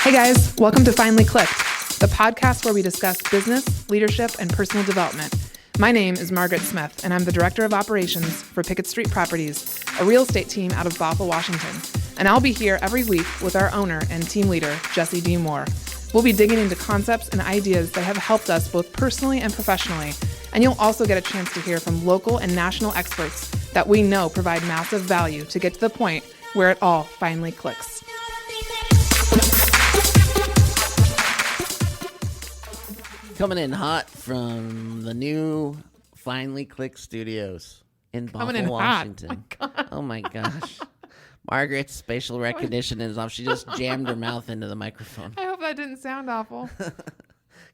Hey guys, welcome to Finally Clicked, the podcast where we discuss business, leadership, and personal development. My name is Margaret Smith, and I'm the Director of Operations for Pickett Street Properties, a real estate team out of Bothell, Washington. And I'll be here every week with our owner and team leader, Jesse D. Moore. We'll be digging into concepts and ideas that have helped us both personally and professionally. And you'll also get a chance to hear from local and national experts that we know provide massive value to get to the point where it all finally clicks. Coming in hot from the new Finally Click Studios in Bothell, Washington. Oh my gosh. Margaret's facial recognition is off. She just jammed her mouth into the microphone. I hope that didn't sound awful.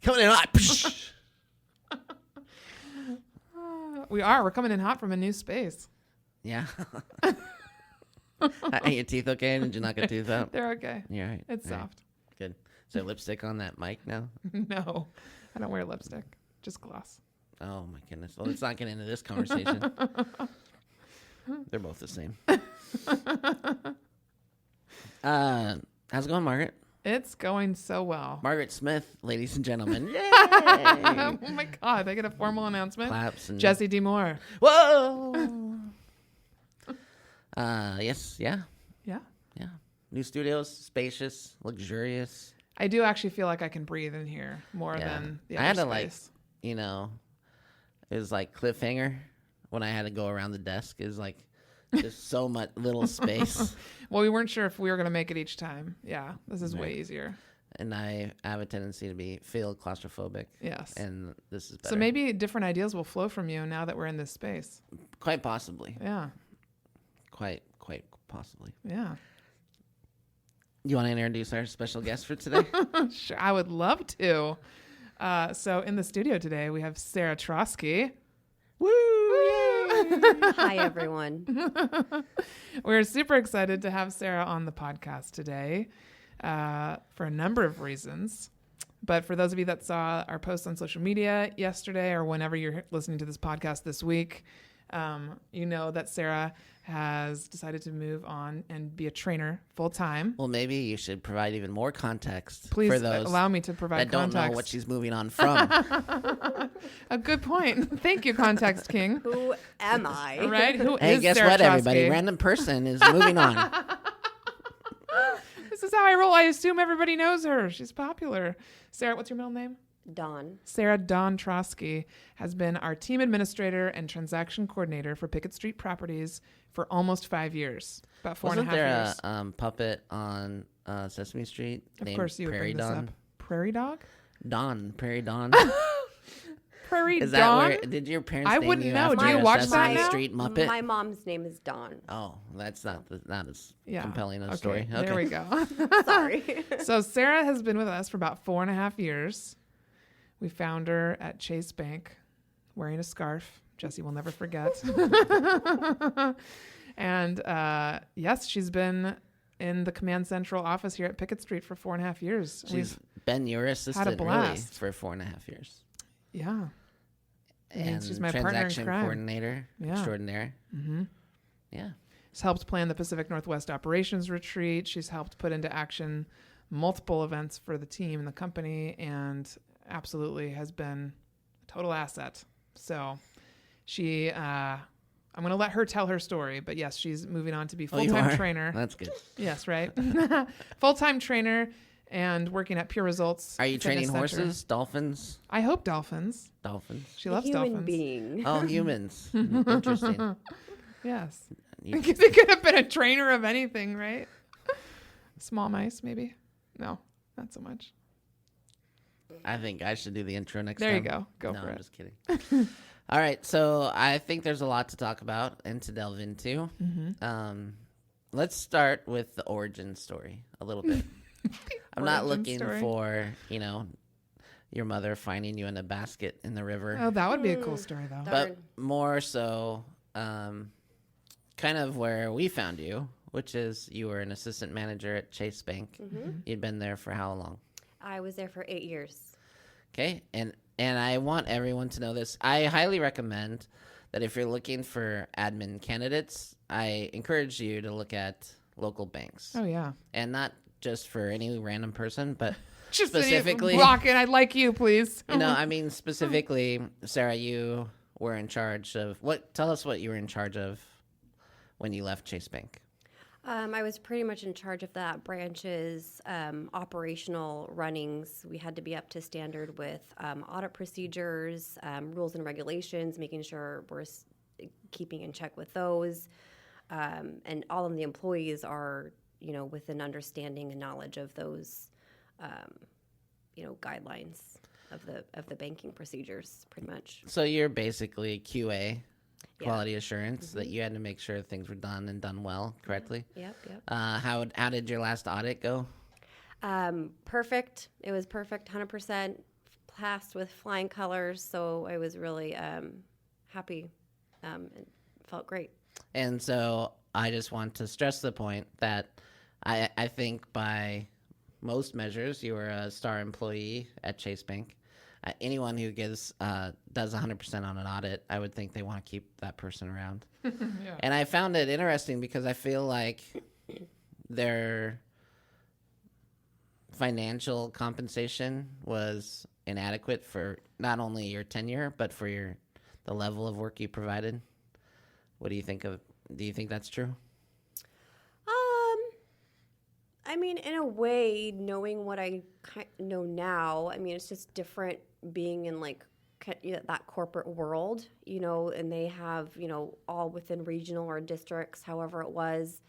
Coming in hot. We're coming in hot from a new space. Yeah. Are your teeth okay? Did you knock a tooth out? They're okay. You're right. It's All soft. Right. Good. Is there lipstick on that mic now? No, I don't wear lipstick. Just gloss. Oh my goodness. Well, let's not get into this conversation. They're both the same. How's it going, Margaret? It's going so well. Margaret Smith, ladies and gentlemen. Yay! Oh my God, I get a formal announcement. Claps and Jesse D. Moore. Whoa! Yes, yeah. Yeah. New studios, spacious, luxurious. I do actually feel like I can breathe in here more than the other I had to space. it was like cliffhanger when I had to go around the desk. It was like just so much little space. Well, we weren't sure if we were going to make it each time. Yeah, this is way easier. And I have a tendency to feel claustrophobic. Yes. And this is better. So maybe different ideas will flow from you now that we're in this space. Quite possibly. Yeah. Quite possibly. Yeah. You want to introduce our special guest for today? Sure, I would love to. So in the studio today, we have Sarah Troske. Woo! Hi, everyone. We're super excited to have Sarah on the podcast today for a number of reasons. But for those of you that saw our post on social media yesterday or whenever you're listening to this podcast this week, you know that Sarah has decided to move on and be a trainer full time. Well, maybe you should provide even more context Please for those allow me to provide that don't context. know what she's moving on from. A good point. Thank you, Context King. Who am I? Right? Who is Hey, guess Sarah what, Troske? everybody? Random person is moving on. This is how I roll. I assume everybody knows her. She's popular. Sarah, what's your middle name? Dawn. Sarah Dawn Troske has been our team administrator and transaction coordinator for Pickett Street Properties for almost 5 years. About four and a half years. Wasn't there a puppet on Sesame Street named Of course you would Prairie bring this Dawn? up. Prairie Dog? Prairie Dawn. Prairie Is Dawn? that where? Did your parents? I name wouldn't you know. after Do you a watch Sesame that now? Street Muppet? My mom's name is Dawn. Oh, that's not as Yeah. compelling a Okay, story. Okay. There we go. Sorry. So Sarah has been with us for about 4.5 years. We found her at Chase Bank wearing a scarf. Jesse will never forget. And yes, she's been in the Command Central office here at Pickett Street for 4.5 years. She's been your assistant really blast. for 4.5 years. Yeah. And she's my partner in transaction crime. coordinator extraordinaire. Mm-hmm. Yeah. She's helped plan the Pacific Northwest Operations Retreat. She's helped put into action multiple events for the team and the company, and absolutely has been a total asset. So she, I'm going to let her tell her story, but yes, she's moving on to be full-time trainer. That's good. Yes, right. Full-time trainer and working at Pure Results. Are you Fitness training Center. horses, dolphins? I hope dolphins. Dolphins. She loves Human dolphins. being. Oh, humans. Interesting. Yes. You- Because it could have been a trainer of anything, right? Small mice, maybe. No, not so much. I think I should do the intro next There time. you go. Go no, for I'm it. just kidding. All right, so I think there's a lot to talk about and to delve into. Mm-hmm. Let's start with the origin story a little bit. I'm not Origin looking story. for, your mother finding you in a basket in the river. Oh, that would be a cool story, though. Darn. But more so, kind of where we found you, which is you were an assistant manager at Chase Bank. Mm-hmm. You'd been there for how long? I was there for 8 years. Okay, and I want everyone to know this. I highly recommend that if you're looking for admin candidates, I encourage you to look at local banks Oh, yeah. and not just for any random person, but Just specifically, walk in. I'd like you, please. I mean, specifically, Sarah, you were in charge of what? Tell us what you were in charge of when you left Chase Bank. I was pretty much in charge of that branch's operational runnings. We had to be up to standard with audit procedures, rules and regulations, making sure we're keeping in check with those. And all of the employees are, with an understanding and knowledge of those, guidelines of the banking procedures, pretty much. So you're basically QA, quality assurance, that you had to make sure things were done and done well, correctly. Yep. How did your last audit go? Perfect. It was perfect, 100%, passed with flying colors. So I was really happy. It felt great. And so I just want to stress the point that I think by most measures, you were a star employee at Chase Bank. Anyone who does 100% on an audit, I would think they want to keep that person around. Yeah. And I found it interesting because I feel like their financial compensation was inadequate for not only your tenure, but for the level of work you provided. What do you think of? Do you think that's true? I mean, in a way, knowing what I know now, I mean, it's just different being in that corporate world, and they have, all within regional or districts, however it was,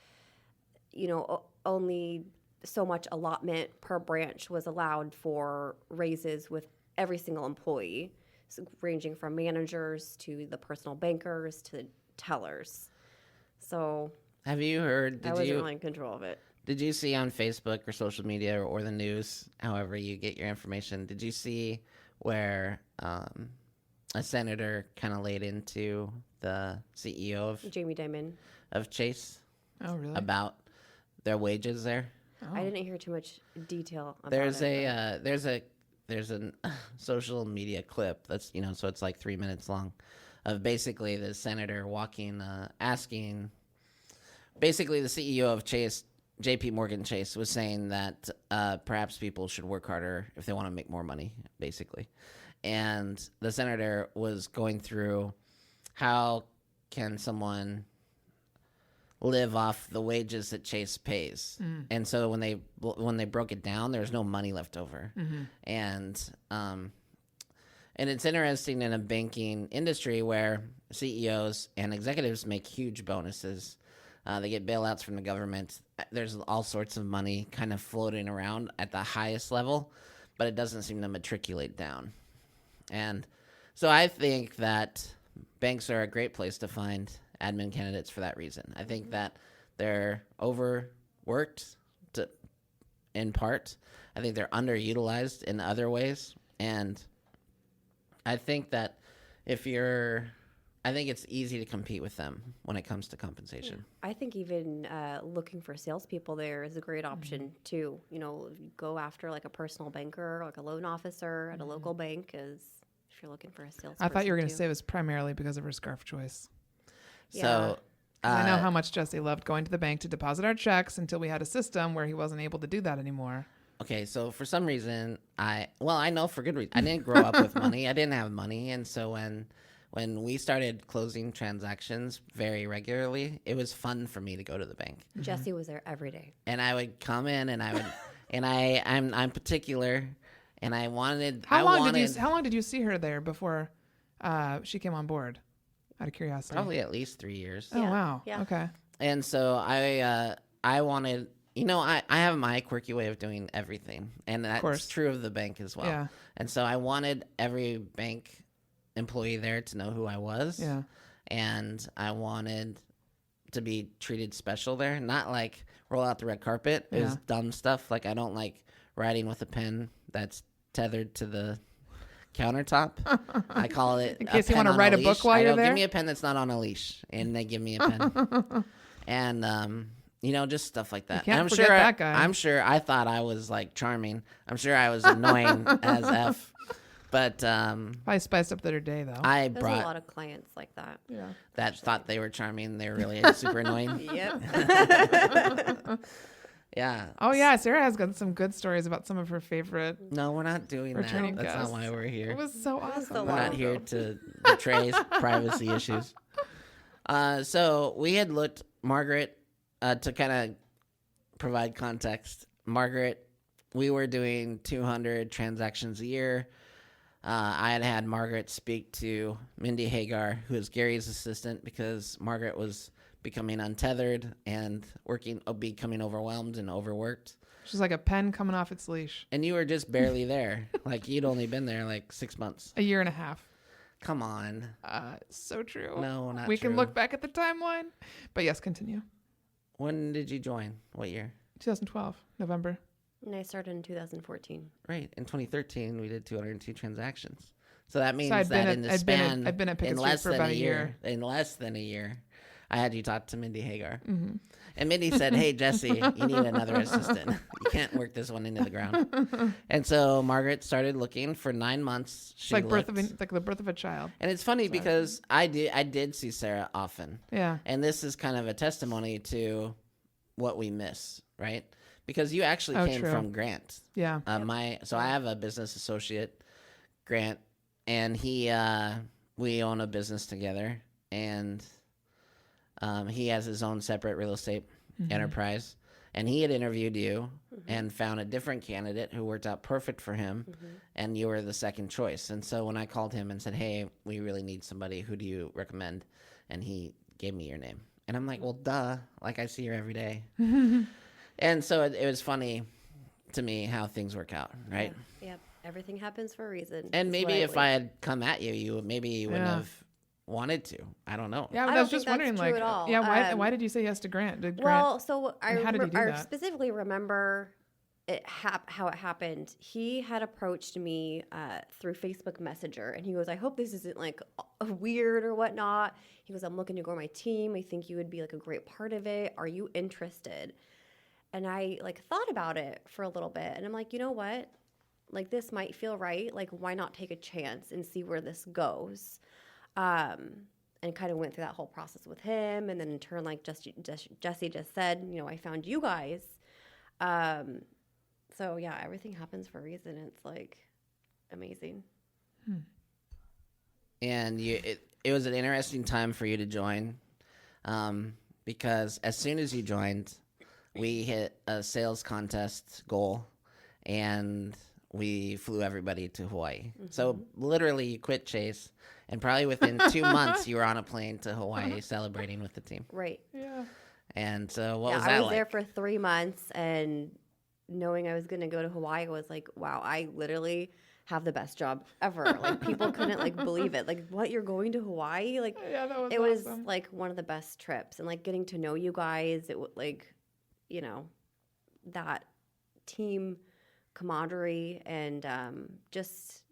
only so much allotment per branch was allowed for raises with every single employee, so ranging from managers to the personal bankers to the tellers. So have you heard? I wasn't really in control of it. Did you see on Facebook or social media or the news, however you get your information, did you see where a senator kind of laid into the CEO of Jamie Dimon of Chase? Oh, really? About their wages there? Oh. I didn't hear too much detail about there's a social media clip that's so it's like 3 minutes long of basically the senator asking basically the CEO of Chase, JP Morgan Chase, was saying that perhaps people should work harder if they want to make more money, basically. And the senator was going through how can someone live off the wages that Chase pays. And so when they broke it down, there's no money left over. And it's interesting in a banking industry where CEOs and executives make huge bonuses. They get bailouts from the government. There's all sorts of money kind of floating around at the highest level, but it doesn't seem to matriculate down. And so I think that banks are a great place to find admin candidates for that reason. I think that they're overworked in part. I think they're underutilized in other ways. And I think that I think it's easy to compete with them when it comes to compensation. I think even looking for salespeople there is a great option too. Go after like a personal banker, like a loan officer at a local bank, if you're looking for a salesperson. I thought you were going to say it was primarily because of her scarf choice. Yeah. So I know how much Jesse loved going to the bank to deposit our checks until we had a system where he wasn't able to do that anymore. Okay, so for some reason, I know for good reason. I didn't grow up with money. I didn't have money, and so when we started closing transactions very regularly, it was fun for me to go to the bank. Jesse was there every day. And I would come in and I would and I'm particular and I wanted How long did you see her there before she came on board? Out of curiosity. Probably at least 3 years. Oh, wow. Yeah. Okay. And so I wanted, I have my quirky way of doing everything, and that's true of the bank as well. Yeah. And so I wanted every bank employee there to know who I was. Yeah. And I wanted to be treated special there, not like roll out the red carpet. It was dumb stuff. Like I don't like writing with a pen that's tethered to the countertop. I call it in case you want to write a book while you're there. Give me a pen that's not on a leash, and they give me a pen. And just stuff like that. You can't and forget that guy. I'm sure I thought I was like charming. I'm sure I was annoying as F. But I spiced up their day though. There's a lot of clients like that. Yeah. That thought they were charming. They were really super annoying. Yep. Yeah. Oh, yeah. Sarah has got some good stories about some of her favorite. No, we're not doing that. Returning That's guests. not why we're here. It was so awesome. We're not here to betray privacy issues. So we had looked, Margaret, to kind of provide context. Margaret, we were doing 200 transactions a year. I had Margaret speak to Mindy Hagar, who is Gary's assistant, because Margaret was becoming untethered and becoming overwhelmed and overworked. She's like a pen coming off its leash. And you were just barely there. Like, you'd only been there like 6 months. A year and a half. Come on. So true. No, not We true. can look back at the timeline. But yes, continue. When did you join? What year? 2012, November. And I started in 2014. Right. In 2013, we did 202 transactions. So that means I've that been in the I've span, been at Pickett in Street less for than about a a year. in less than a year, I had you talk to Mindy Hagar. Mm-hmm. And Mindy said, "Hey, Jesse, you need another assistant. You can't work this one into the ground." And so Margaret started looking for 9 months. She It's like looked. the birth of a child. And it's funny because I did see Sarah often. Yeah. And this is kind of a testimony to what we miss, right? Because you actually came true. from Grant. Yeah. I have a business associate, Grant, and we own a business together, and he has his own separate real estate enterprise, and he had interviewed you and found a different candidate who worked out perfect for him, and you were the second choice. And so when I called him and said, "Hey, we really need somebody, who do you recommend?" and he gave me your name, and I'm like, "Well, duh, like I see her every day." And so it was funny to me how things work out, right? Yep. Everything happens for a reason. And is maybe what I if I had come at you, you wouldn't have wanted to. I don't know. Yeah, I I don't was just think that's wondering, true like, at all. yeah, why did you say yes to Grant? Did Grant? Well, so I how did he do I that? specifically remember how it happened. He had approached me through Facebook Messenger, and he goes, "I hope this isn't like weird or whatnot." He goes, "I'm looking to grow my team. I think you would be like a great part of it. Are you interested?" And I like thought about it for a little bit, and I'm like, you know what? Like, this might feel right. Like, why not take a chance and see where this goes? And kind of went through that whole process with him, and then in turn, like Jesse just said, you know, I found you guys. So yeah, everything happens for a reason. It's like amazing. And it was an interesting time for you to join, because as soon as you joined, we hit a sales contest goal, and we flew everybody to Hawaii. So literally, you quit Chase, and probably within 2 months, you were on a plane to Hawaii celebrating with the team. Right. Yeah. And so what was that I was like? there for 3 months, and knowing I was going to go to Hawaii was like, wow, I literally have the best job ever. Like, people couldn't like believe it. Like, what, you're going to Hawaii? Like, Yeah, that was it was awesome. like one of the best trips, and like getting to know you guys. It was like, you know, that team camaraderie and just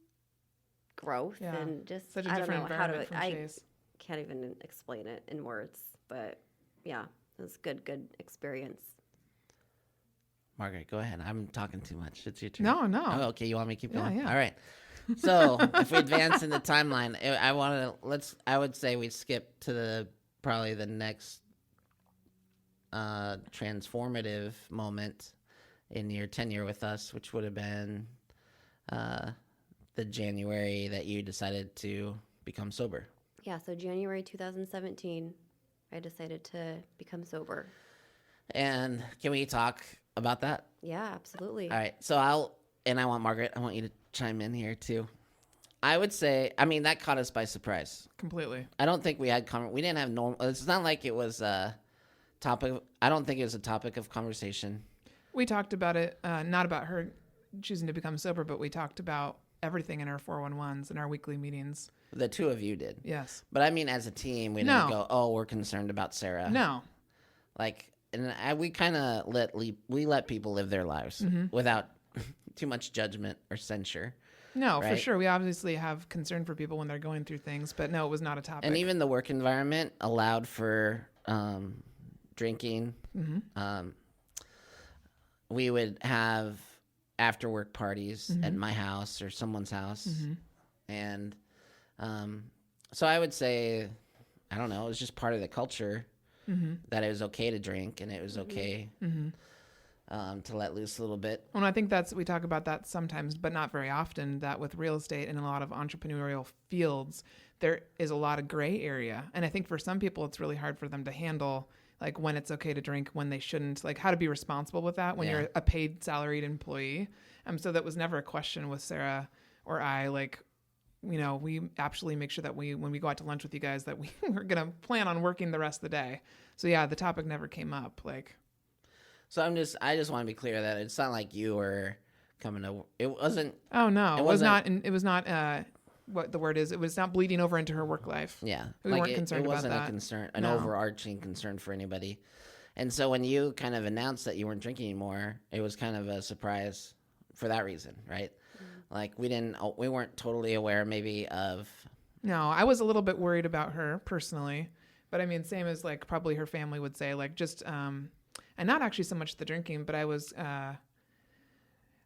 growth Yeah. and just Such a I don't different know how to environment from I Chase. can't even explain it in words, but yeah, it was good experience. Margaret, go ahead. I'm talking too much. It's your turn. No. Oh, okay. You want me to keep Yeah, going? yeah. All right. So if we advance in the timeline, I would say we skip to probably the next transformative moment in your tenure with us, which would have been the January that you decided to become sober. Yeah, so January 2017, I decided to become sober. And can we talk about that? Yeah, absolutely. All right. So I want Margaret, I want you to chime in here too. I would say, that caught us by surprise. Completely. I don't think we didn't have normal. It's not like it was a topic. I don't think it was a topic of conversation. We talked about it, not about her choosing to become sober, but we talked about everything in our 411s and our weekly meetings. The two of you did. Yes. But as a team, we didn't go, "Oh, we're concerned about Sarah." No. We kind of let people live their lives without too much judgment or censure. No, right? for sure. We obviously have concern for people when they're going through things, but no, it was not a topic. And even the work environment allowed for drinking. We would have after work parties at my house or someone's house. And so I would say, I don't know, it was just part of the culture that it was okay to drink, and it was okay to let loose a little bit. Well, I think we talk about that sometimes, but not very often, that with real estate and a lot of entrepreneurial fields, there is a lot of gray area. And I think for some people, it's really hard for them to handle, like when it's okay to drink, when they shouldn't, like how to be responsible with that when you're a paid salaried employee. So that was never a question with Sarah or I, like, you know, we actually make sure that when we go out to lunch with you guys, that we're going to plan on working the rest of the day. So yeah, the topic never came up. Like, so I just want to be clear that it's not like you were coming to, it wasn't. Oh no, it was not, what the word is. It was not bleeding over into her work life. Yeah. We weren't concerned about that. It wasn't a concern, an overarching concern for anybody. And so when you kind of announced that you weren't drinking anymore, it was kind of a surprise for that reason, right? Mm-hmm. Like we weren't totally aware maybe of. No, I was a little bit worried about her personally, but I mean, same as like probably her family would say, like just, and not actually so much the drinking, but I was,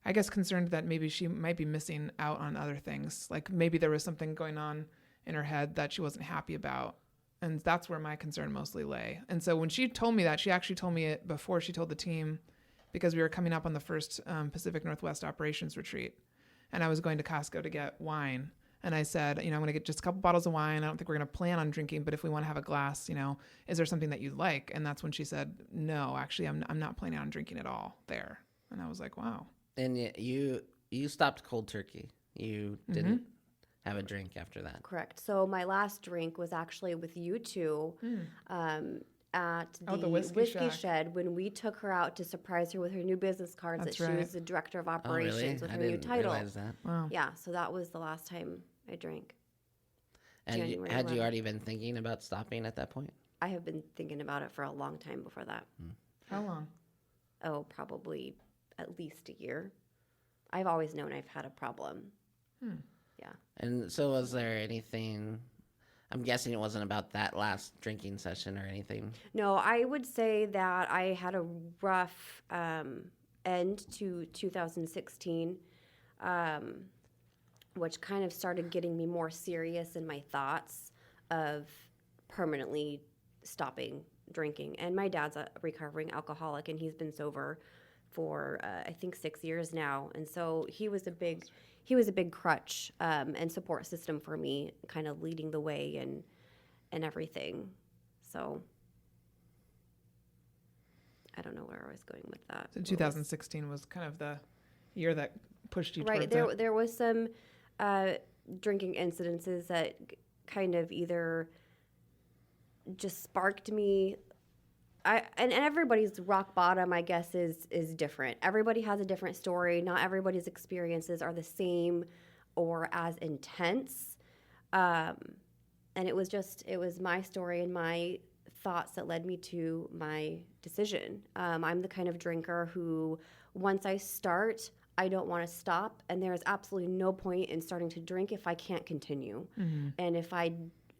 I guess concerned that maybe she might be missing out on other things. Like maybe there was something going on in her head that she wasn't happy about. And that's where my concern mostly lay. And so when she told me that, she actually told me it before she told the team, because we were coming up on the first Pacific Northwest operations retreat. And I was going to Costco to get wine. And I said, you know, I'm going to get just a couple bottles of wine. I don't think we're going to plan on drinking, but if we want to have a glass, you know, is there something that you'd like? And that's when she said, no, actually, I'm not planning on drinking at all there. And I was like, wow. And you stopped cold turkey. You didn't have a drink after that. Correct. So my last drink was actually with you two at the Whiskey Shed when we took her out to surprise her with her new business cards. That's she was the director of operations with her new title. Realize that. Wow. Yeah. So that was the last time I drank. And had you already been thinking about stopping at that point? I have been thinking about it for a long time before that. How long? Oh, probably at least a year. I've always known I've had a problem. Yeah. And so was there anything, I'm guessing it wasn't about that last drinking session or anything? No, I would say that I had a rough end to 2016, which kind of started getting me more serious in my thoughts of permanently stopping drinking. And my dad's a recovering alcoholic, and he's been sober for I think 6 years now, and so he was a big crutch and support system for me, kind of leading the way and everything. So I don't know where I was going with that. So 2016 was kind of the year that pushed you right. towards There was some drinking incidences that kind of either just sparked me. And everybody's rock bottom, I guess, is different. Everybody has a different story. Not everybody's experiences are the same or as intense. And it was my story and my thoughts that led me to my decision. I'm the kind of drinker who, once I start, I don't want to stop. And there is absolutely no point in starting to drink if I can't continue. Mm-hmm. And if I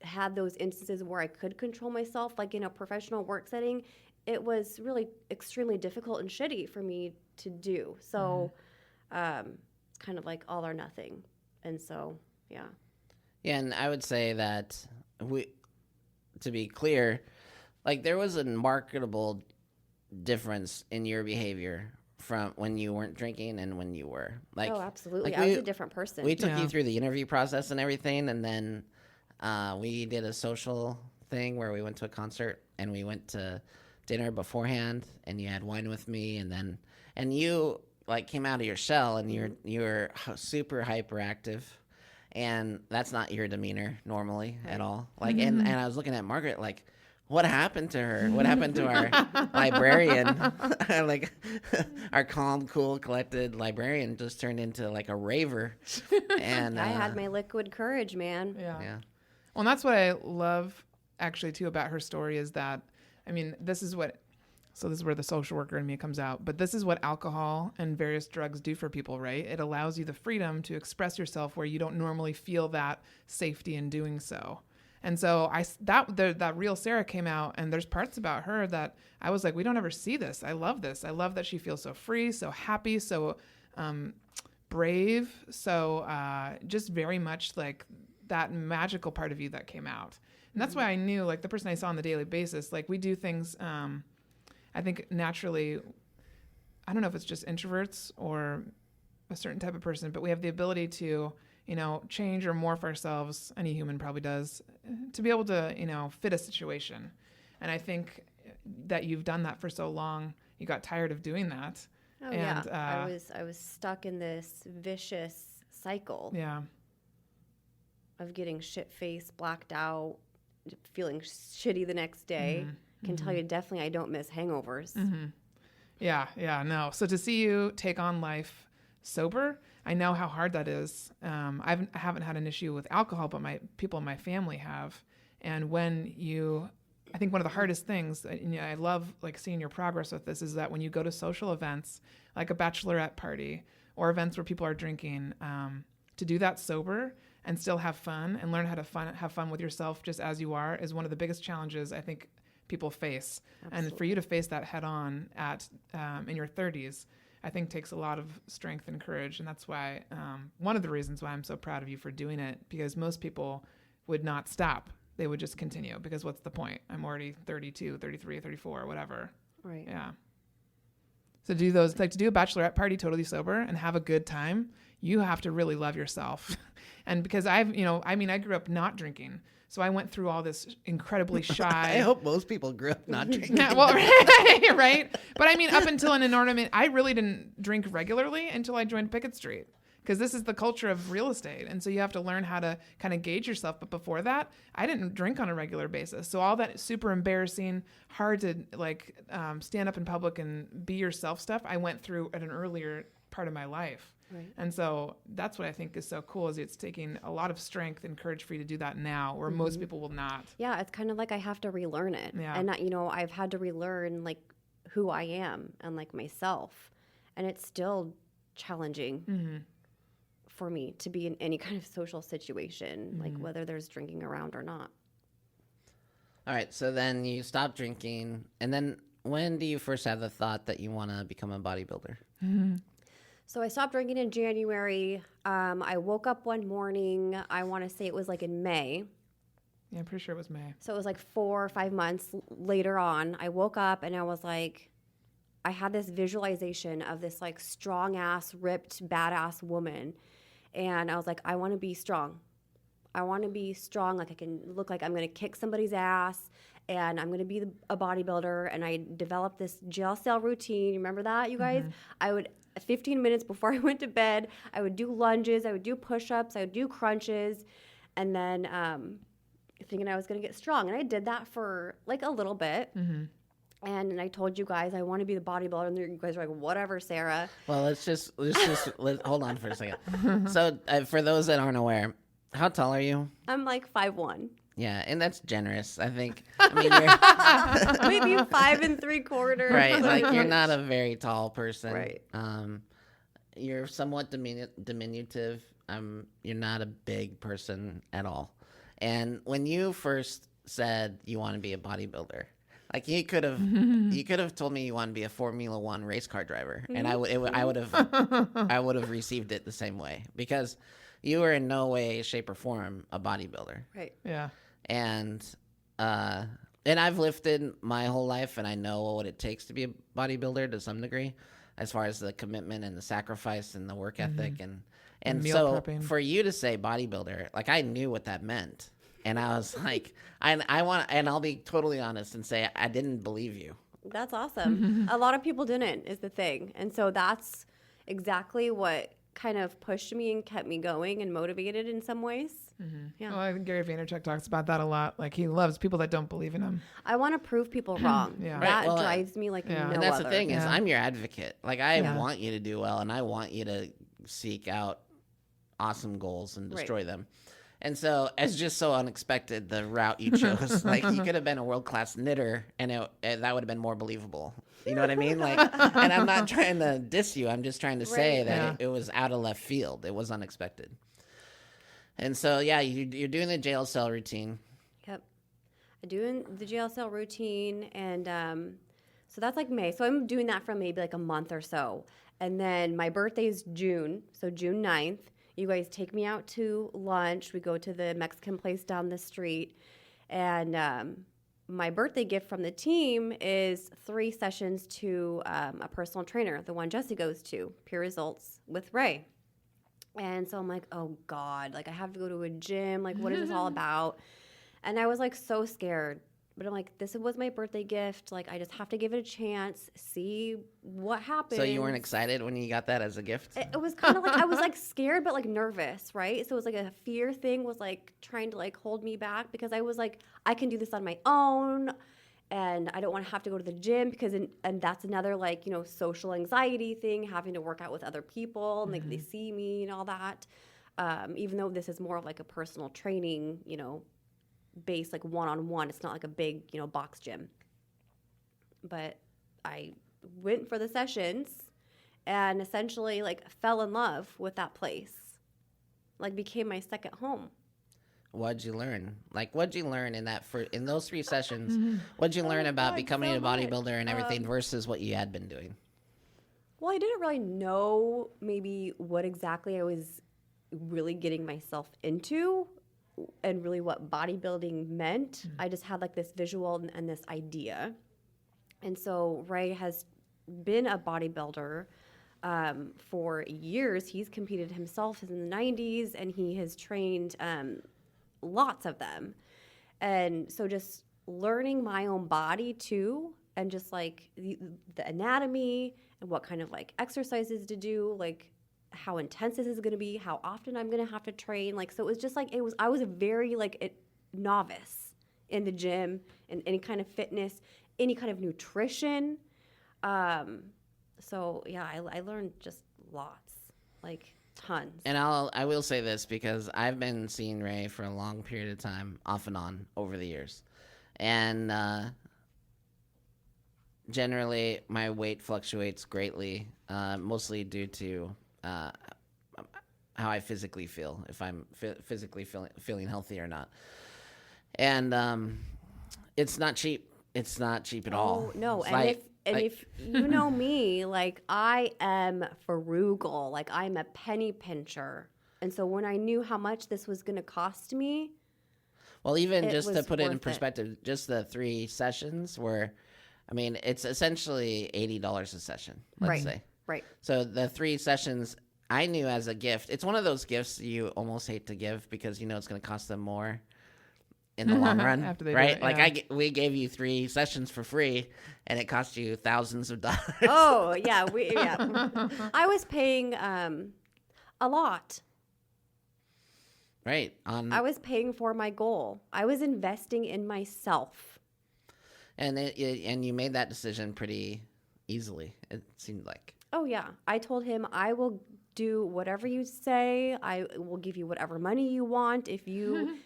had those instances where I could control myself, like in a professional work setting, it was really extremely difficult and shitty for me to do. So it's kind of like all or nothing. And so, yeah. Yeah, and I would say that to be clear, like there was a marketable difference in your behavior from when you weren't drinking and when you were. Like, oh, absolutely. Like I was a different person. We took you through the interview process and everything, and then we did a social thing where we went to a concert and we went to dinner beforehand, and you had wine with me, and you like came out of your shell, and you're super hyperactive, and that's not your demeanor normally at all. Like, and I was looking at Margaret like, what happened to her? What happened to our librarian? Like, our calm, cool, collected librarian just turned into like a raver. And I had my liquid courage, man. Yeah. Well, and that's what I love actually too about her story is that, I mean, this is where the social worker in me comes out, but this is what alcohol and various drugs do for people, right? It allows you the freedom to express yourself where you don't normally feel that safety in doing so. And so that real Sarah came out, and there's parts about her that I was like, we don't ever see this. I love this. I love that she feels so free, so happy, so brave, so just very much like that magical part of you that came out. And that's why I knew, like, the person I saw on the daily basis, like, we do things, I think naturally I don't know if it's just introverts or a certain type of person, but we have the ability to, change or morph ourselves. Any human probably does, to be able to, fit a situation. And I think that you've done that for so long. You got tired of doing that. Oh, and, yeah. I was stuck in this vicious cycle. Yeah. Of getting shit-faced, blacked out, feeling shitty the next day. Can tell you definitely I don't miss hangovers. Yeah, no. So to see you take on life sober, I know how hard that is. I haven't had an issue with alcohol, but people in my family have. And I think one of the hardest things, I love like seeing your progress with this, is that when you go to social events, like a bachelorette party or events where people are drinking, to do that sober and still have fun and learn how to have fun with yourself just as you are is one of the biggest challenges I think people face. Absolutely. And for you to face that head on in your 30s, I think takes a lot of strength and courage. And that's why, one of the reasons why I'm so proud of you for doing it, because most people would not stop. They would just continue, because what's the point? I'm already 32, 33, 34, whatever. Right. Yeah. So to do a bachelorette party totally sober and have a good time, you have to really love yourself. And because I grew up not drinking. So I went through all this incredibly shy. I hope most people grew up not drinking. Yeah, well, right. But I mean, up until an inordinate, I really didn't drink regularly until I joined Pickett Street, because this is the culture of real estate. And so you have to learn how to kind of gauge yourself. But before that, I didn't drink on a regular basis. So all that super embarrassing, hard to stand up in public and be yourself stuff, I went through at an earlier part of my life. Right. And so that's what I think is so cool, is it's taking a lot of strength and courage for you to do that now, where most people will not. Yeah, it's kind of like I have to relearn it. Yeah. And, I've had to relearn, who I am and, myself. And it's still challenging for me to be in any kind of social situation, whether there's drinking around or not. All right, so then you stop drinking. And then when do you first have the thought that you want to become a bodybuilder? So I stopped drinking in January. I woke up one morning, I want to say it was in May. Yeah, I'm pretty sure it was May. So it was 4 or 5 months later on. I woke up and I was I had this visualization of this strong ass, ripped, badass woman. And I was I want to be strong. I want to be strong. I can look like I'm going to kick somebody's ass, and I'm going to be a bodybuilder. And I developed this jail cell routine. Remember that, you guys? I would 15 minutes before I went to bed, I would do lunges, I would do push-ups, I would do crunches, and then thinking I was going to get strong. And I did that for a little bit. And I told you guys I want to be the bodybuilder, and you guys were whatever, Sarah. Well, let's just hold on for a second. So for those that aren't aware, how tall are you? I'm 5'1". Yeah, and that's generous, I think. I mean, maybe 5 3/4. Right, you're not a very tall person. Right. You're somewhat diminutive. You're not a big person at all. And when you first said you want to be a bodybuilder, you could have told me you want to be a Formula One race car driver, and I would have received it the same way, because you were in no way, shape, or form a bodybuilder. Right. Yeah. And I've lifted my whole life, and I know what it takes to be a bodybuilder to some degree, as far as the commitment and the sacrifice and the work ethic and meal so prepping. For you to say bodybuilder, I knew what that meant, and I was and I'll be totally honest and say I didn't believe you. That's awesome. A lot of people didn't, is the thing, and so that's exactly what kind of pushed me and kept me going and motivated in some ways. Yeah. Well, I think Gary Vaynerchuk talks about that a lot. He loves people that don't believe in him. I want to prove people wrong. Yeah. That Right, drives me no And that's other. the thing is I'm your advocate. I Yeah. want you to do well, and I want you to seek out awesome goals and destroy them. And so it's just so unexpected, the route you chose. You could have been a world-class knitter, and that would have been more believable. You know what I mean? And I'm not trying to diss you. I'm just trying to say that it was out of left field. It was unexpected. And so, yeah, you're doing the jail cell routine. Yep. I'm doing the jail cell routine, and so that's May. So I'm doing that for maybe a month or so. And then my birthday's June, so June 9th. You guys take me out to lunch. We go to the Mexican place down the street. And my birthday gift from the team is 3 sessions to a personal trainer, the one Jesse goes to, Pure Results with Ray. And so I'm like, oh God, like I have to go to a gym. Like, what is this all about? And I was like so scared. But I'm like, this was my birthday gift. Like, I just have to give it a chance, see what happens. So you weren't excited when you got that as a gift? It was kind of like, I was like scared, but like nervous, right? So it was like a fear thing was like trying to like hold me back because I was like, I can do this on my own. And I don't want to have to go to the gym because, and that's another like, you know, social anxiety thing, having to work out with other people and like they see me and all that. Even though this is more of like a personal training, you know, base, like one-on-one. It's not like a big, you know, box gym. But I went for the sessions and essentially like fell in love with that place. Like became my second home. What'd you learn? Like, what'd you learn in those 3 sessions? What'd you learn about becoming a bodybuilder and everything versus what you had been doing? Well, I didn't really know maybe what exactly I was really getting myself into and really what bodybuilding meant. I just had like this visual and this idea. And so Ray has been a bodybuilder for years. He's competed himself in the 90s and he has trained lots of them. And so just learning my own body too, and just like the anatomy and what kind of like exercises to do, like how intense this is going to be, how often I'm going to have to train. Like, so it was just like, I was a very like novice in the gym and any kind of fitness, any kind of nutrition. So yeah, I learned just lots, like tons. And I will say this because I've been seeing Ray for a long period of time, off and on, over the years. And generally, my weight fluctuates greatly, mostly due to how I physically feel, if I'm physically feeling healthy or not. And it's not cheap. It's not cheap at all. No, it's if you know me, like I am frugal, like I'm a penny pincher. And so when I knew how much this was going to cost me, well, even just to put it in perspective, just the 3 sessions were, I mean, it's essentially $80 a session, let's say. Right. So the 3 sessions I knew as a gift, it's one of those gifts you almost hate to give because you know it's going to cost them more in the long run, right? Yeah. Like we gave you 3 sessions for free and it cost you thousands of dollars. Oh, yeah. I was paying a lot. Right. I was paying for my goal. I was investing in myself. And and you made that decision pretty easily, it seemed like. Oh, yeah. I told him, I will do whatever you say. I will give you whatever money you want if you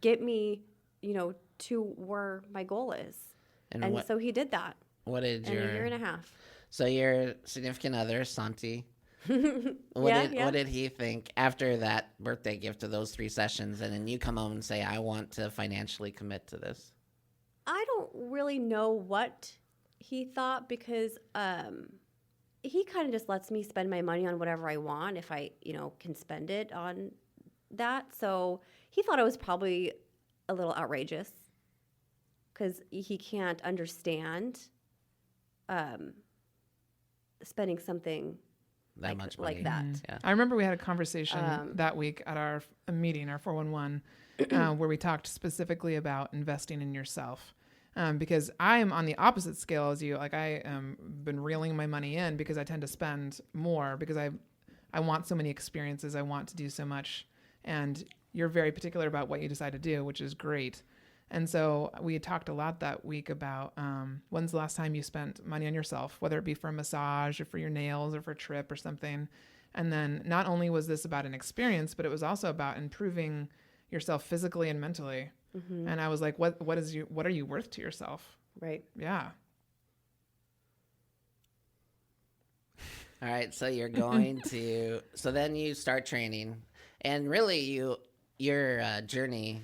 get me, you know, to where my goal is. And so he did that. What did in a year and a half. So your significant other, Santi, what did he think after that birthday gift of those 3 sessions? And then you come home and say, I want to financially commit to this. I don't really know what he thought because he kind of just lets me spend my money on whatever I want if I, you know, can spend it on that. So he thought it was probably a little outrageous because he can't understand spending something that much money like that. Yeah. I remember we had a conversation that week at our meeting, our 411, where we talked specifically about investing in yourself. Because I am on the opposite scale as you. Like I been reeling my money in because I tend to spend more because I want so many experiences. I want to do so much. And you're very particular about what you decide to do, which is great. And so we had talked a lot that week about when's the last time you spent money on yourself, whether it be for a massage or for your nails or for a trip or something. And then not only was this about an experience, but it was also about improving yourself physically and mentally. Mm-hmm. And I was like, what are you worth to yourself? Right. Yeah. All right. So you're going to, so then you start training and really your journey,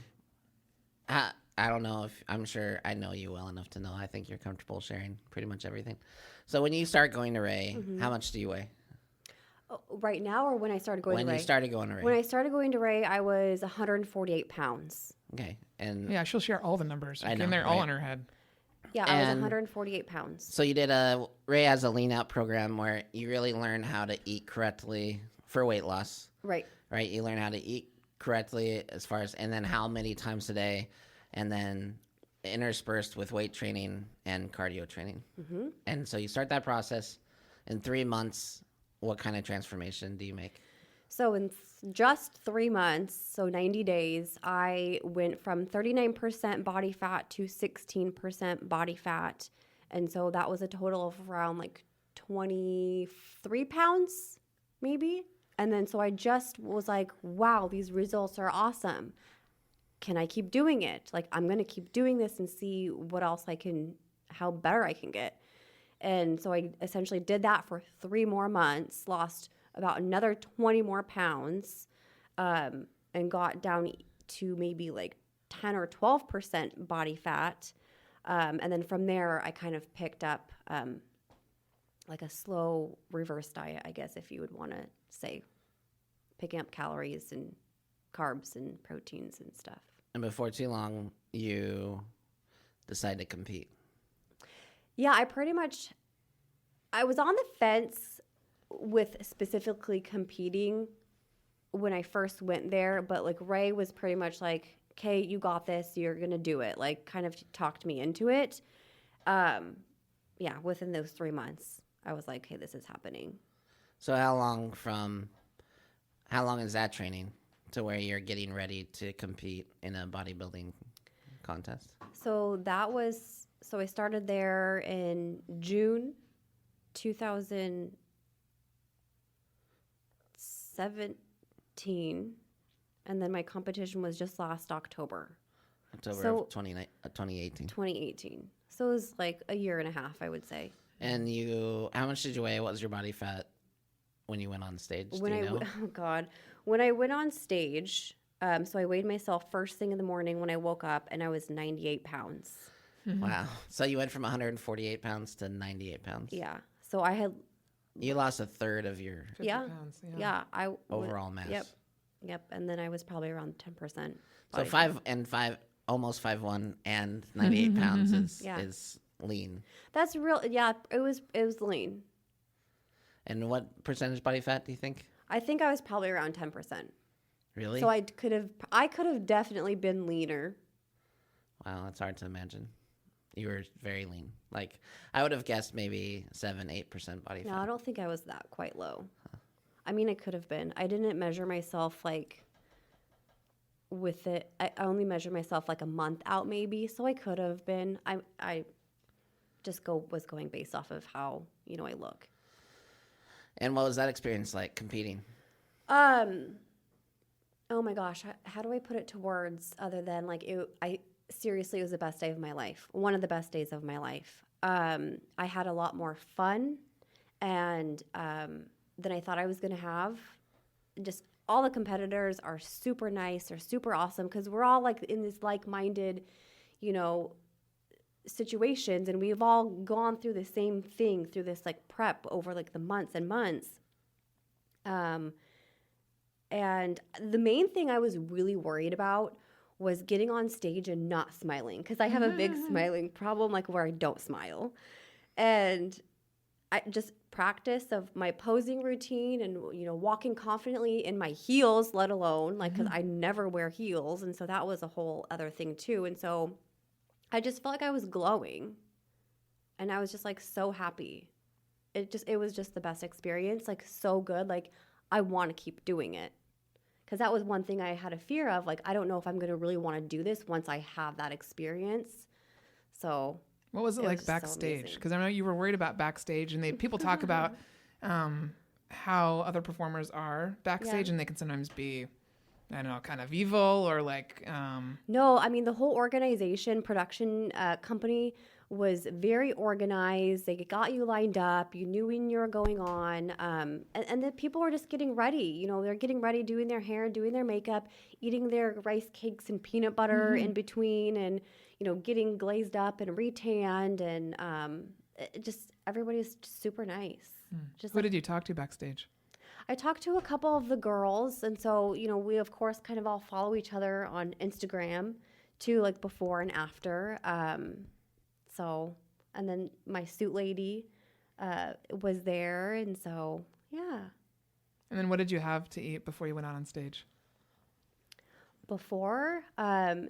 I don't know if I'm sure I know you well enough to know. I think you're comfortable sharing pretty much everything. So when you start going to Ray, how much do you weigh? Right now or when I started going to Ray? When you started going to Ray. When I started going to Ray, I was 148 pounds. Okay. And Yeah, she'll share all the numbers. I know, And they're right? all in her head. Yeah, I was 148 pounds. So you did Ray has a lean out program where you really learn how to eat correctly for weight loss. Right. Right. You learn how to eat correctly as far as, and then how many times a day, and then interspersed with weight training and cardio training. Mm-hmm. And so you start that process in 3 months. What kind of transformation do you make? So in just 3 months, so 90 days, I went from 39% body fat to 16% body fat. And so that was a total of around like 23 pounds, maybe. And then so I just was like, wow, these results are awesome. Can I keep doing it? Like, I'm going to keep doing this and see what else how better I can get. And so I essentially did that for 3 more months, lost about another 20 more pounds, and got down to maybe like 10 or 12% body fat. And then from there, I kind of picked up like a slow reverse diet, I guess, if you would want to say, picking up calories and carbs and proteins and stuff. And before too long, you decide to compete. Yeah, I was on the fence with specifically competing when I first went there, but like Ray was pretty much like, okay, you got this, you're going to do it. Like kind of talked me into it. Yeah, within those 3 months, I was like, hey, this is happening. So how long is that training to where you're getting ready to compete in a bodybuilding contest? So I started there in June 2017, and then my competition was just last October. October of 2018. 2018. So it was like a year and a half, I would say. And how much did you weigh? What was your body fat when you went on stage? Oh God. When I went on stage, so I weighed myself first thing in the morning when I woke up, and I was 98 pounds. Mm-hmm. Wow. So you went from 148 pounds to 98 pounds. Yeah. So You lost a third of your 50 pounds. Yeah. overall mass. Yep. And then I was probably around 10%. So 5'5", almost 5'1", and 98 pounds is lean. That's real. Yeah. It was lean. And what percentage body fat do you think? I think I was probably around 10%. Really? So I could have definitely been leaner. Wow, that's hard to imagine. You were very lean. Like, I would have guessed maybe 7-8% body fat. No, I don't think I was that quite low. Huh. I mean, it could have been. I didn't measure myself like with it. I only measured myself like a month out maybe, so I could have been. I just was going based off of how, I look. And what was that experience like, competing? Oh my gosh, how do I put it to words other than like seriously, it was the best day of my life. One of the best days of my life. I had a lot more fun and than I thought I was going to have. Just all the competitors are super nice, are super awesome because we're all like in this like-minded, situations, and we've all gone through the same thing through this like prep over like the months and months. And the main thing I was really worried about was getting on stage and not smiling because I have a big smiling problem, like where I don't smile. And I just practice of my posing routine and, walking confidently in my heels, let alone like, cause I never wear heels. And so that was a whole other thing too. And so I just felt like I was glowing and I was just like so happy. It was just the best experience, like so good. Like I want to keep doing it. Because that was one thing I had a fear of. Like, I don't know if I'm going to really want to do this once I have that experience. So what was it like backstage? Because I know you were worried about backstage, and people talk about how other performers are backstage, and they can sometimes be, I don't know, kind of evil or like. No, I mean, the whole production company was very organized. They got you lined up. You knew when you were going on. And the people were just getting ready. They're getting ready, doing their hair, doing their makeup, eating their rice cakes and peanut butter in between and, getting glazed up and retanned. And just everybody's super nice. Who did you talk to backstage? I talked to a couple of the girls, and so, we of course kind of all follow each other on Instagram too, like before and after. And then my suit lady was there, and so, yeah. And then what did you have to eat before you went out on stage? Before,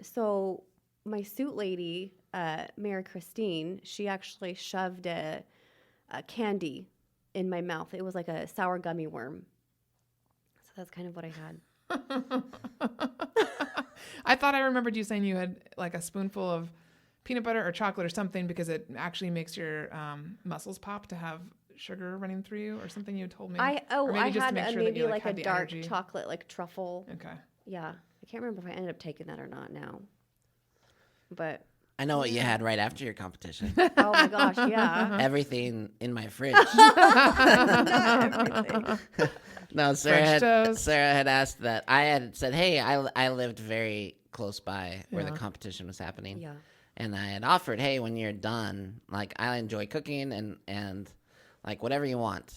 so my suit lady, Mary Christine, she actually shoved a candy in my mouth. It was like a sour gummy worm. So that's kind of what I had. I thought I remembered you saying you had like a spoonful of peanut butter or chocolate or something because it actually makes your muscles pop to have sugar running through you or something you told me. I had maybe like a dark energy. Chocolate, like truffle. Okay. Yeah. I can't remember if I ended up taking that or not now. But I know what you had right after your competition. oh my gosh, yeah. Everything in my fridge. Not everything. No, Sarah had asked that. I had said, hey, I lived very close by where the competition was happening. Yeah. And I had offered, hey, when you're done, like I enjoy cooking and like whatever you want.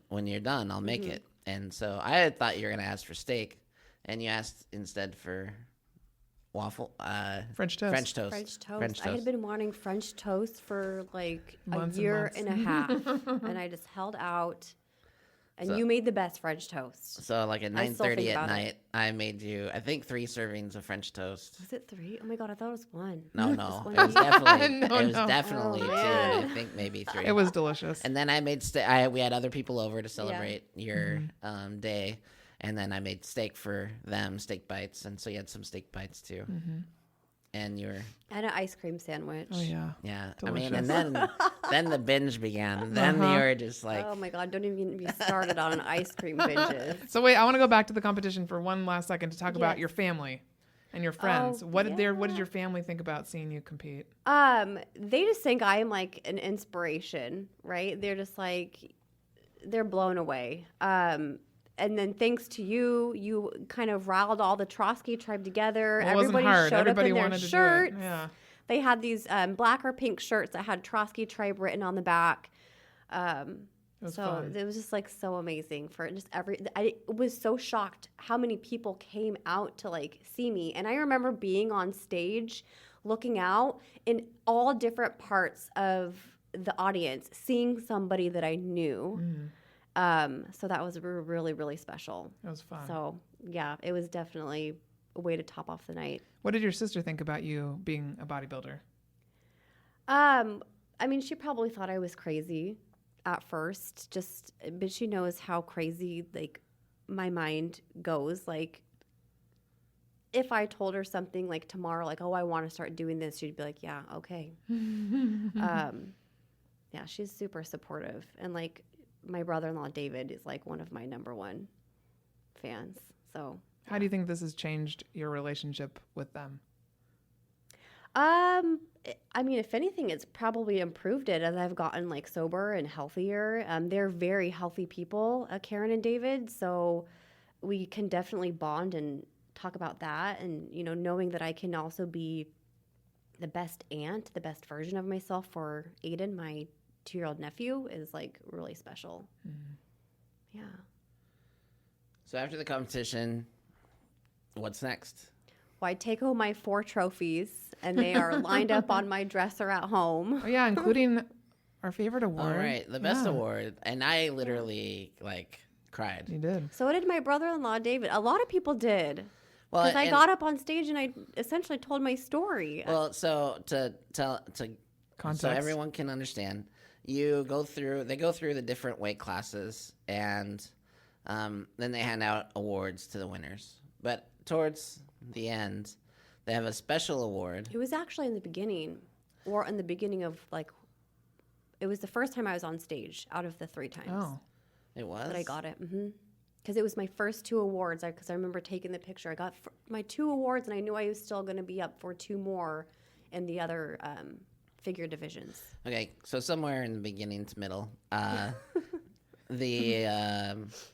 When you're done, I'll make it. And so I had thought you were going to ask for steak. And you asked instead for French toast. French toast. I had been wanting French toast for like months a year and a half. And I just held out. And you made the best French toast. So like at 9:30 at night, I made you, I think 3 servings of French toast. Was it 3? Oh my God, I thought it was 1. No. It was definitely 2, and I think maybe 3. It was delicious. And then I made we had other people over to celebrate your day. And then I made steak for them, steak bites. And so you had some steak bites too. Mm-hmm. And you were... And an ice cream sandwich. Oh, yeah. Yeah. Delicious. I mean, and then the binge began. Then you were just like... Oh, my God. Don't even be started on an ice cream binges. So wait, I want to go back to the competition for one last second to talk about your family and your friends. What did your family think about seeing you compete? They just think I am like an inspiration, right? They're just like... They're blown away. And then thanks to you kind of riled all the Troske tribe together. Everybody showed up in their shirts. Yeah. They had these black or pink shirts that had Troske tribe written on the back. It was just like so amazing for just I was so shocked how many people came out to like see me. And I remember being on stage looking out in all different parts of the audience, seeing somebody that I knew. Mm. So that was really, really special. It was fun. So yeah, it was definitely a way to top off the night. What did your sister think about you being a bodybuilder? I mean, she probably thought I was crazy at first, but she knows how crazy like my mind goes. Like if I told her something like tomorrow, like, oh, I want to start doing this, she'd be like, yeah, okay. Yeah, she's super supportive. And like, my brother-in-law David is like one of my number one fans. So how do you think this has changed your relationship with them? I mean, if anything, it's probably improved it as I've gotten like sober and healthier. They're very healthy people, Karen and David. So we can definitely bond and talk about that. And, knowing that I can also be the best aunt, the best version of myself for Aiden, my 2-year-old nephew, is like really special. Mm-hmm. Yeah. So after the competition, what's next? Well, I take home my 4 trophies, and they are lined up on my dresser at home. Oh, yeah, including our favorite award. All right, the best award. And I literally cried. You did. So did my brother-in-law David. A lot of people did. Well, because I got up on stage and I essentially told my story. Well, so to context, so everyone can understand. They go through the different weight classes, and then they hand out awards to the winners. But towards the end, they have a special award. It was actually in the beginning of it was the first time I was on stage out of the 3 times. Oh, it was? That I got it. Mm-hmm. Because it was my first 2 awards. Because I remember taking the picture. I got my 2 awards, and I knew I was still going to be up for 2 more in the other figure divisions. Okay, so somewhere in the beginning to middle, the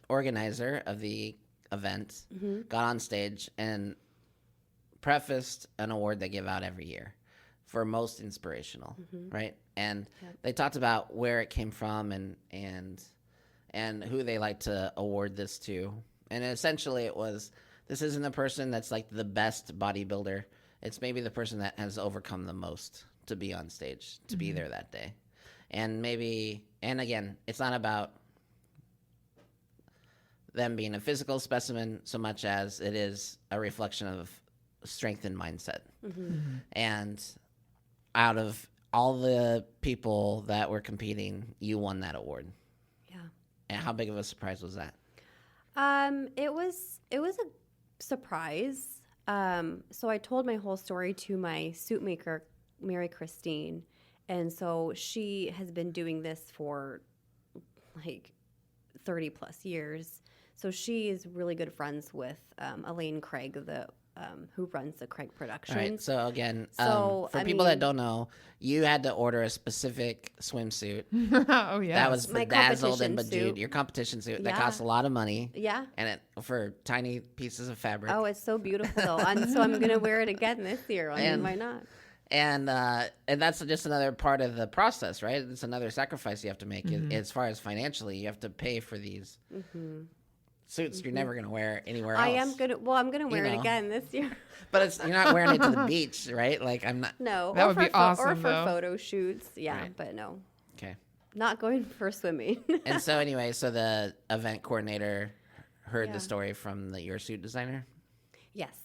organizer of the event got on stage and prefaced an award they give out every year for most inspirational, right? And they talked about where it came from and and who they like to award this to. And essentially it was, this isn't the person that's like the best bodybuilder. It's maybe the person that has overcome the most to be on stage, to be there that day. And maybe, and again, it's not about them being a physical specimen so much as it is a reflection of strength and mindset. And out of all the people that were competing, you won that award. Yeah. And how big of a surprise was that? It was a surprise. So I told my whole story to my suit maker, Mary Christine. And so she has been doing this for like 30 plus years. So she is really good friends with Elaine Craig, who runs the Craig Productions. All right, so again, for people that don't know, you had to order a specific swimsuit. Oh, yeah. That was My bedazzled and competition bejeweled. suit. Your competition suit that Yeah. cost a lot of money. Yeah. And for tiny pieces of fabric. Oh, it's so beautiful though. And so I'm going to wear it again this year. I mean, why not? And that's just another part of the process, right? It's another sacrifice you have to make. As far as financially, you have to pay for these suits you're never going to wear anywhere else. I'm going to wear it again this year. But you're not wearing it to the beach, right? Like, I'm not. No. That would be awesome, Or for though. photo shoots. Yeah, Right. but no. Okay. Not going for swimming. And so anyway, so the event coordinator heard Yeah. the story from your suit designer. Yes.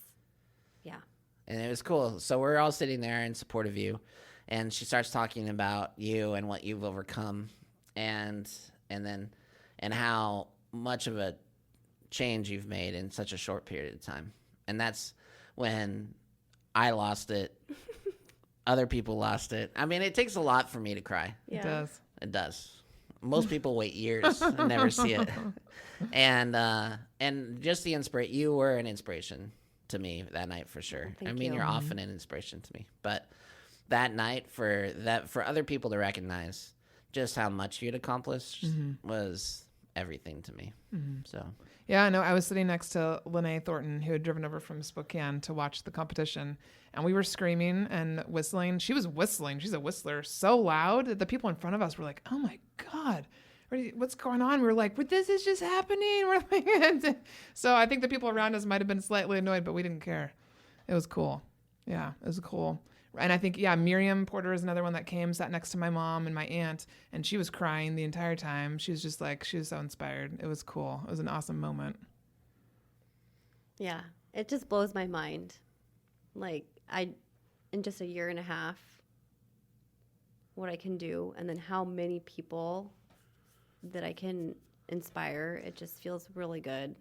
Yeah. And it was cool. So we're all sitting there in support of you. And she starts talking about you and what you've overcome and how much of a change you've made in such a short period of time. And that's when I lost it. Other people lost it. I mean, it takes a lot for me to cry. Yeah. It does. It does. Most people wait years and never see it. And just the inspiration. You were an inspiration to me that night for sure. Thank I mean, you. you're often an inspiration to me, but that night for other people to recognize just how much you'd accomplished was everything to me. So Yeah, no, I was sitting next to Lene Thornton, who had driven over from Spokane to watch the competition, and we were screaming and whistling. She was whistling. She's a whistler so loud that the people in front of us were like, "Oh my God, what's going on?" We were like, "But this is just happening." We're like, so I think the people around us might have been slightly annoyed, but we didn't care. It was cool. Yeah, it was cool. And I think, Miriam Porter is another one that came, sat next to my mom and my aunt, and she was crying the entire time. She was just like, she was so inspired. It was cool. It was an awesome moment. Yeah. It just blows my mind. Like, in just a year and a half, what I can do, and then how many people that I can inspire. It just feels really good.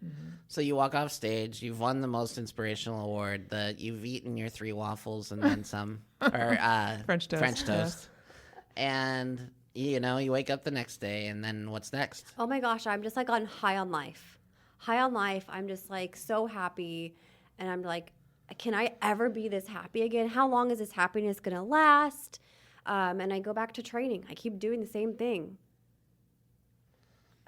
So you walk off stage, you've won the most inspirational award, you've eaten your 3 waffles and then some, or French toast. Yes. And you wake up the next day, and then what's next? Oh my gosh, I'm just like on high on life. High on life. I'm just like so happy, and I'm like, can I ever be this happy again? How long is this happiness gonna last? And I go back to training. I keep doing the same thing.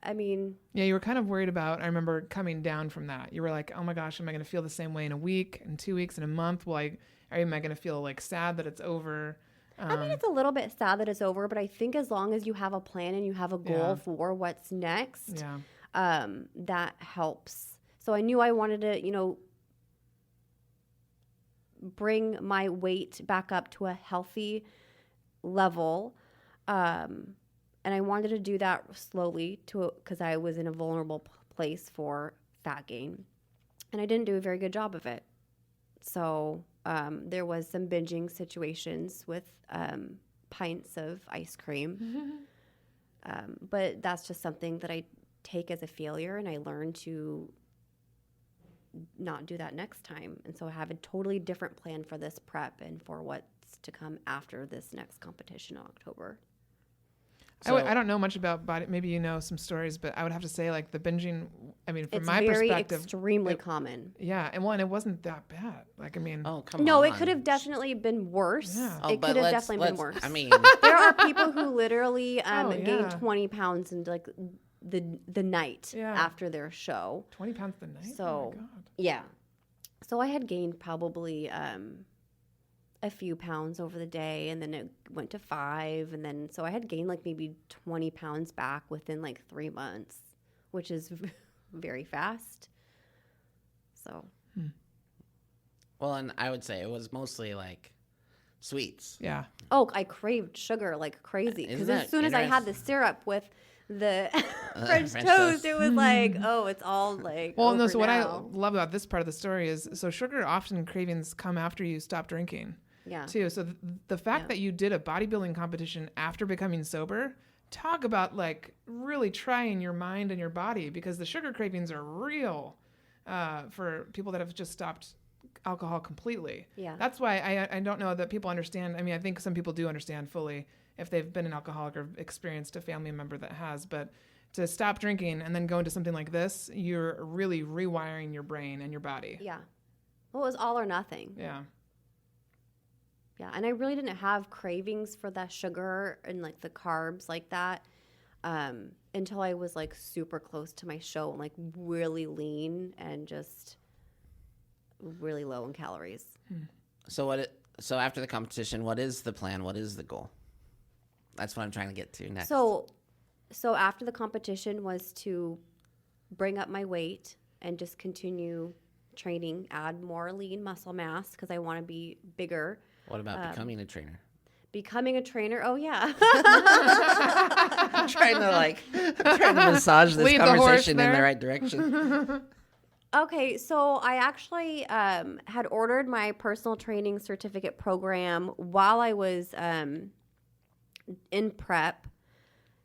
I mean... Yeah, you were kind of worried about, I remember coming down from that. You were like, oh my gosh, am I going to feel the same way in a week, in 2 weeks, in a month? Am I going to feel like sad that it's over? I mean, it's a little bit sad that it's over, but I think as long as you have a plan and you have a goal for what's next, that helps. So I knew I wanted to, bring my weight back up to a healthy level. And I wanted to do that slowly because I was in a vulnerable place for fat gain. And I didn't do a very good job of it. So there was some binging situations with pints of ice cream. But that's just something that I take as a failure, and I learned to not do that next time. And so I have a totally different plan for this prep and for what's to come after this next competition in October. So, I don't know much about body. Maybe you know some stories, but I would have to say, like, the binging. I mean, from it's my very perspective, extremely common. Yeah, and it wasn't that bad. Like, I mean, oh come on. No, it could have definitely been worse. Yeah. It could have definitely been worse. I mean, There are people who literally yeah. gain 20 pounds in like the night after their show. 20 pounds the night. So oh my God. yeah, so I had gained probably a few pounds over the day, and then it went to 5, and then so I had gained like maybe 20 pounds back within like 3 months. which is very fast. So. Well, and I would say it was mostly like sweets. Yeah. Oh, I craved sugar like crazy. Because as soon as I had the syrup with the French toast, it was like, oh, it's all like. Well, no. over So what I now. love about this part of the story is, so sugar often cravings come after you stop drinking. Yeah. Too. So the fact that you did a bodybuilding competition after becoming sober, talk about like really trying your mind and your body, because the sugar cravings are real for people that have just stopped alcohol completely. Yeah. That's why I don't know that people understand. I mean, I think some people do understand fully if they've been an alcoholic or experienced a family member that has, but to stop drinking and then go into something like this, you're really rewiring your brain and your body. Yeah. Well, it was all or nothing. Yeah. Yeah. And I really didn't have cravings for that sugar and like the carbs like that until I was like super close to my show and like really lean and just really low in calories. So so after the competition, what is the plan? What is the goal? That's what I'm trying to get to next. So after the competition was to bring up my weight and just continue training, add more lean muscle mass because I want to be bigger. What about becoming a trainer? Becoming a trainer? Oh, yeah. I'm trying to massage this Lead the horse conversation in there. the right direction. Okay, so I actually had ordered my personal training certificate program while I was in prep.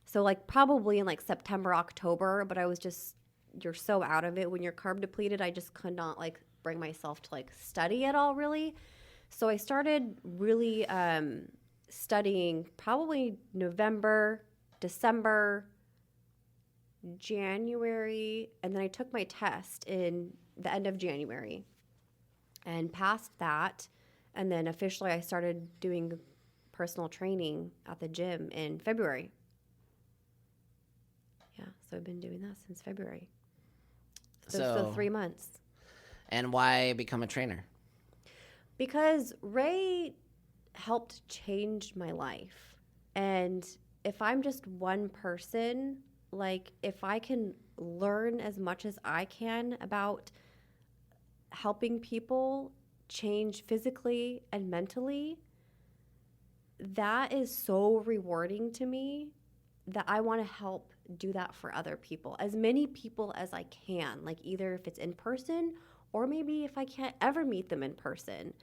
So like probably in like September, October, but I was just, you're so out of it when you're carb depleted. I just could not like bring myself to like study at all really. So I started really studying probably November, December, January, and then I took my test in the end of January and passed that. And then officially I started doing personal training at the gym in February. Yeah, so I've been doing that since February. So 3 months. And why become a trainer? Because Ray helped change my life. And if I'm just one person, like if I can learn as much as I can about helping people change physically and mentally, that is so rewarding to me that I want to help do that for other people, as many people as I can, like either if it's in person or maybe if I can't ever meet them in person.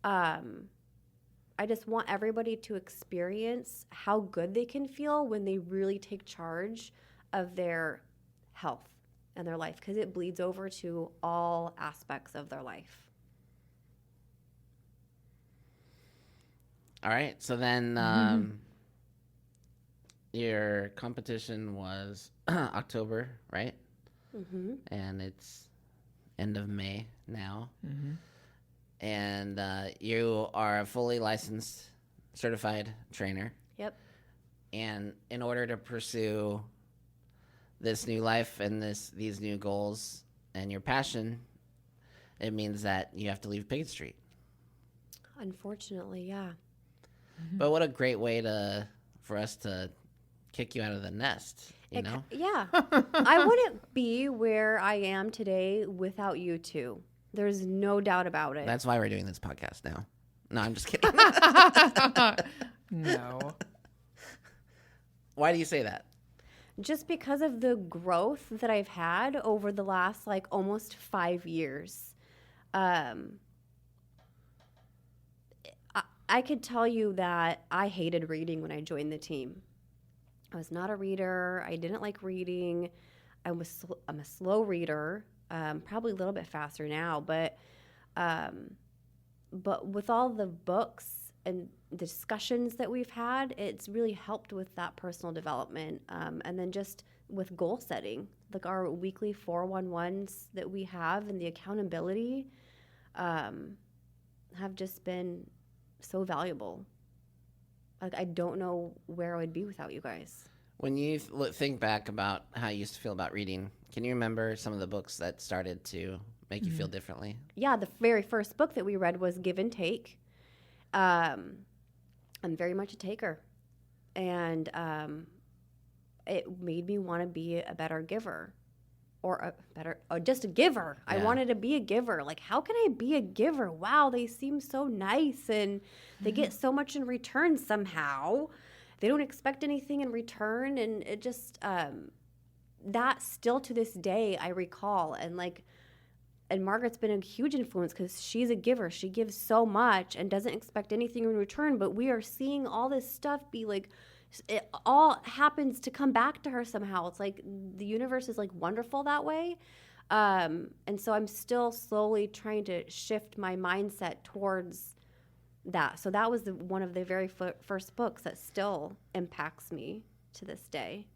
I just want everybody to experience how good they can feel when they really take charge of their health and their life, because it bleeds over to all aspects of their life. All right. So then your competition was October, right? Mm-hmm. And it's end of May now. Mm-hmm. And you are a fully licensed, certified trainer. Yep. And in order to pursue this new life and these new goals and your passion, it means that you have to leave Pickett Street. Unfortunately, yeah. Mm-hmm. But what a great way for us to kick you out of the nest, you know? Yeah. I wouldn't be where I am today without you two. There's no doubt about it. That's why we're doing this podcast now. No, I'm just kidding. No. Why do you say that? Just because of the growth that I've had over the last like almost 5 years. I could tell you that I hated reading when I joined the team. I was not a reader. I didn't like reading. I'm a slow reader, probably a little bit faster now, but with all the books and the discussions that we've had, it's really helped with that personal development. And then just with goal setting, like our weekly 411s that we have and the accountability have just been so valuable. Like, I don't know where I would be without you guys. When you think back about how you used to feel about reading, can you remember some of the books that started to make you feel differently? Yeah, the very first book that we read was Give and Take. I'm very much a taker. And it made me want to be a better giver. just a giver. Yeah. I wanted to be a giver. Like, how can I be a giver? Wow, they seem so nice and they get so much in return somehow. They don't expect anything in return. And it just, that still to this day I recall. And Margaret's been a huge influence because she's a giver. She gives so much and doesn't expect anything in return. But we are seeing all this stuff be like, it all happens to come back to her somehow. It's like the universe is like wonderful that way. And so I'm still slowly trying to shift my mindset towards that. So that was one of the very first books that still impacts me to this day.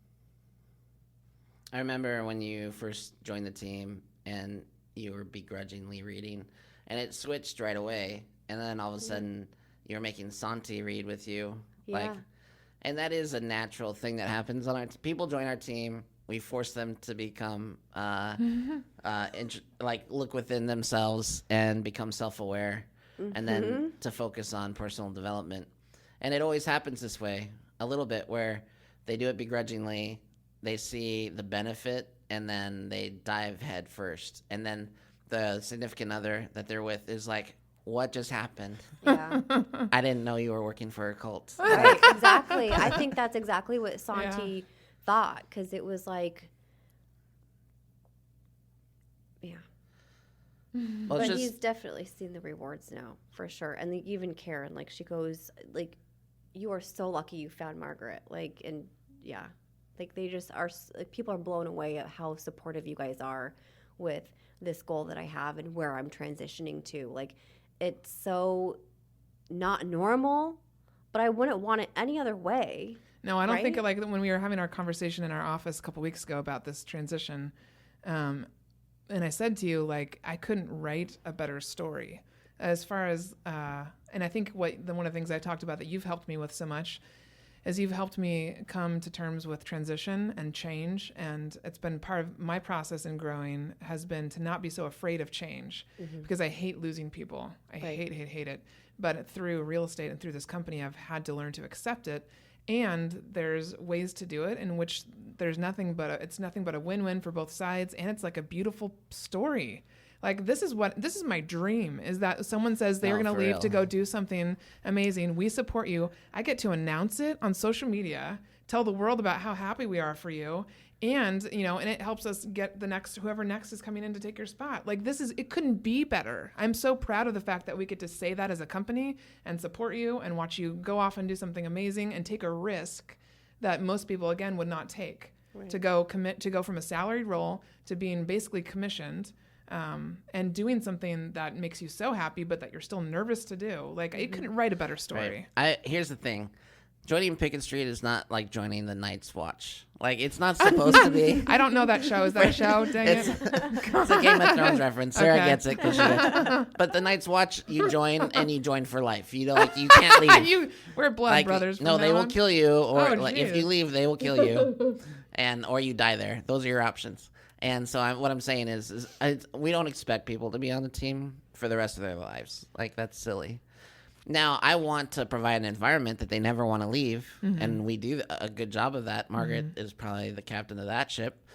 I remember when you first joined the team and you were begrudgingly reading, and it switched right away. And then all of a sudden you were making Santi read with you. Yeah. And that is a natural thing that happens on people join our team. We force them to become, look within themselves and become self-aware, and then to focus on personal development. And it always happens this way, a little bit, where they do it begrudgingly. They see the benefit, and then they dive head first. And then the significant other that they're with is like, what just happened? Yeah. I didn't know you were working for a cult. Right, exactly. I think that's exactly what Santi thought, because it was like, Well, but he's definitely seen the rewards now, for sure. And even Karen, like, she goes, like, you are so lucky you found Margaret. Like, and like, they just are, like, people are blown away at how supportive you guys are with this goal that I have and where I'm transitioning to. Like, it's so not normal, but I wouldn't want it any other way. No, I don't think, like, when we were having our conversation in our office a couple weeks ago about this transition, and I said to you, like, I couldn't write a better story as far as, and I think one of the things I talked about that you've helped me with so much is you've helped me come to terms with transition and change. And it's been part of my process in growing has been to not be so afraid of change, because I hate losing people. I hate it. But through real estate and through this company, I've had to learn to accept it. And there's ways to do it in which it's nothing but a win-win for both sides. And it's like a beautiful story. Like, this is my dream, is that someone says they're going to leave to go do something amazing. We support you. I get to announce it on social media, tell the world about how happy we are for you. And, and it helps us get whoever next is coming in to take your spot. Like, it couldn't be better. I'm so proud of the fact that we get to say that as a company and support you and watch you go off and do something amazing and take a risk that most people, again, would not take. Right. To go from a salaried role to being basically commissioned, and doing something that makes you so happy, but that you're still nervous to do. Like, you couldn't write a better story. Right. Here's the thing. Joining Pickett Street is not like joining the Night's Watch. Like, it's not supposed to be. I don't know that show. Is that a show? Dang it. It's a Game of Thrones reference. Sarah gets it. But the Night's Watch, you join, and you join for life. You can't leave. We're blood brothers. No, they will kill you. Or if you leave, they will kill you. Or you die there. Those are your options. And so what I'm saying is we don't expect people to be on the team for the rest of their lives. Like, that's silly. Now, I want to provide an environment that they never want to leave, and we do a good job of that. Margaret is probably the captain of that ship.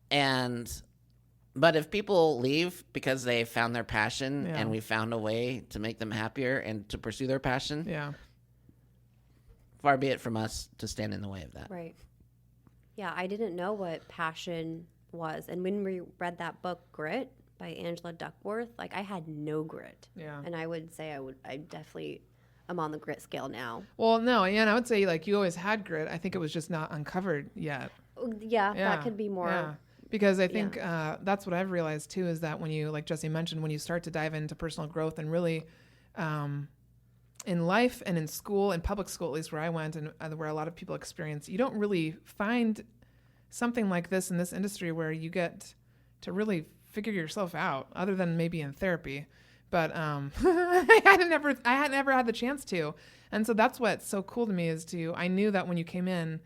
But if people leave because they found their passion and we found a way to make them happier and to pursue their passion, far be it from us to stand in the way of that. Right. Yeah, I didn't know what passion was. And when we read that book, Grit, by Angela Duckworth, like, I had no grit. Yeah. And I would say I definitely am on the grit scale now. Well, no, and I would say, like, you always had grit. I think it was just not uncovered yet. Yeah. That could be more. Yeah. Because I think that's what I've realized too, is that when you, like Jesse mentioned, when you start to dive into personal growth and really in life and in school, in public school, at least where I went and where a lot of people experience, you don't really find something like this in this industry where you get to really figure yourself out, other than maybe in therapy. But I had never had the chance to. And so that's what's so cool to me is I knew that when you came in,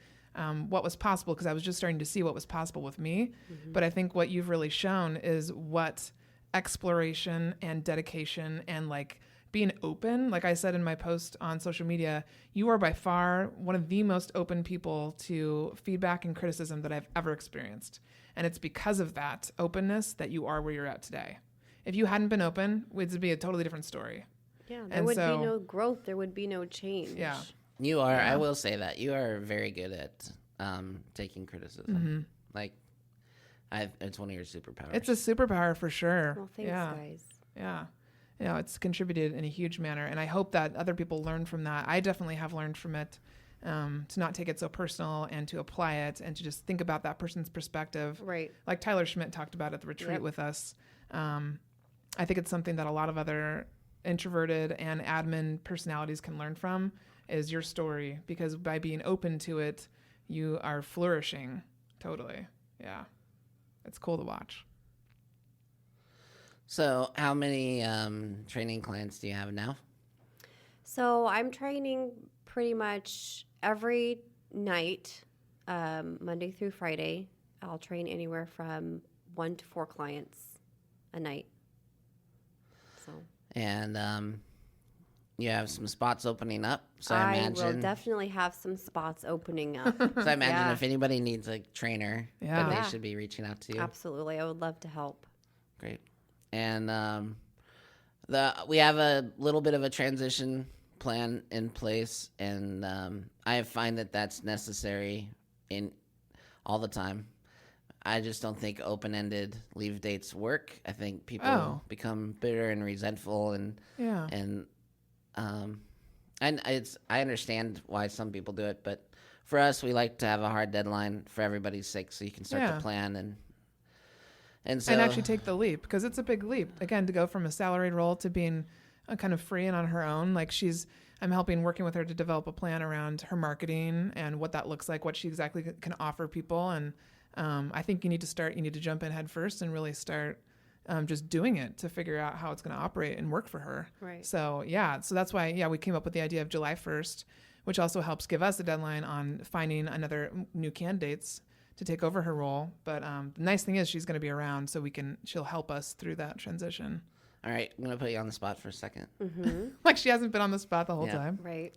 what was possible, because I was just starting to see what was possible with me. But I think what you've really shown is what exploration and dedication and, like, being open, like I said in my post on social media, you are by far one of the most open people to feedback and criticism that I've ever experienced. And it's because of that openness that you are where you're at today. If you hadn't been open, it would be a totally different story. Yeah, there would be no growth. There would be no change. Yeah. You are, I will say that, you are very good at taking criticism. Like, it's one of your superpowers. It's a superpower for sure. Well, thanks, guys. Yeah. It's contributed in a huge manner. And I hope that other people learn from that. I definitely have learned from it, to not take it so personal and to apply it and to just think about that person's perspective. Right. Like Tyler Schmidt talked about at the retreat with us. I think it's something that a lot of other introverted and admin personalities can learn from is your story, because by being open to it, you are flourishing. Totally. Yeah. It's cool to watch. So how many training clients do you have now? So I'm training pretty much every night, Monday through Friday. I'll train anywhere from 1 to 4 clients a night. So. And you have some spots opening up. So I will definitely have some spots opening up. So I imagine if anybody needs a trainer, then they should be reaching out to you. Absolutely. I would love to help. Great. And we have a little bit of a transition plan in place, and I find that that's necessary in all the time. I just don't think open-ended leave dates work. I think people become bitter and resentful, and I understand why some people do it, but for us, we like to have a hard deadline for everybody's sake, so you can start to plan and actually take the leap, because it's a big leap again to go from a salaried role to being kind of free and on her own. Like I'm working with her to develop a plan around her marketing and what that looks like, what she exactly can offer people. And I think you need to jump in head first and really start just doing it to figure out how it's going to operate and work for her. Right. So that's why, we came up with the idea of July 1st, which also helps give us a deadline on finding another new candidates to take over her role. But the nice thing is she's going to be around, so she'll help us through that transition. All right, I'm going to put you on the spot for a second. Mm-hmm. Like she hasn't been on the spot the whole time. Right.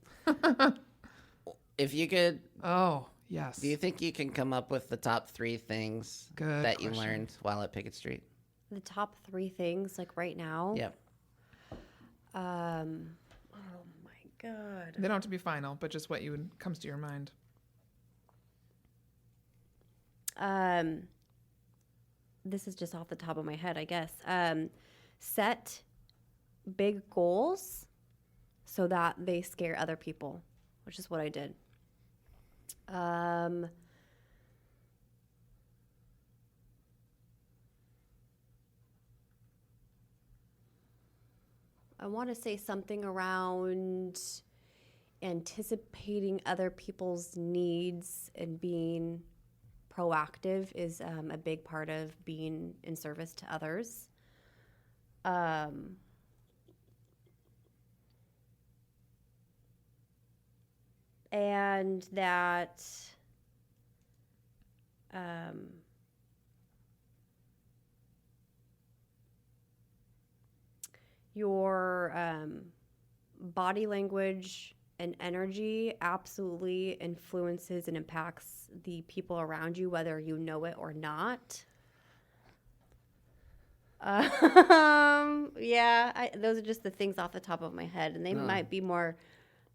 If you could... Oh, yes. Do you think you can come up with the top 3 things that you learned while at Pickett Street? The top 3 things, like right now? Yep. Oh, my God. They don't have to be final, but just what comes to your mind. This is just off the top of my head, I guess. Set big goals so that they scare other people, which is what I did. I want to say something around anticipating other people's needs and being proactive is a big part of being in service to others. And that your body language and energy absolutely influences and impacts the people around you, whether you know it or not. Those are just the things off the top of my head, and they might be more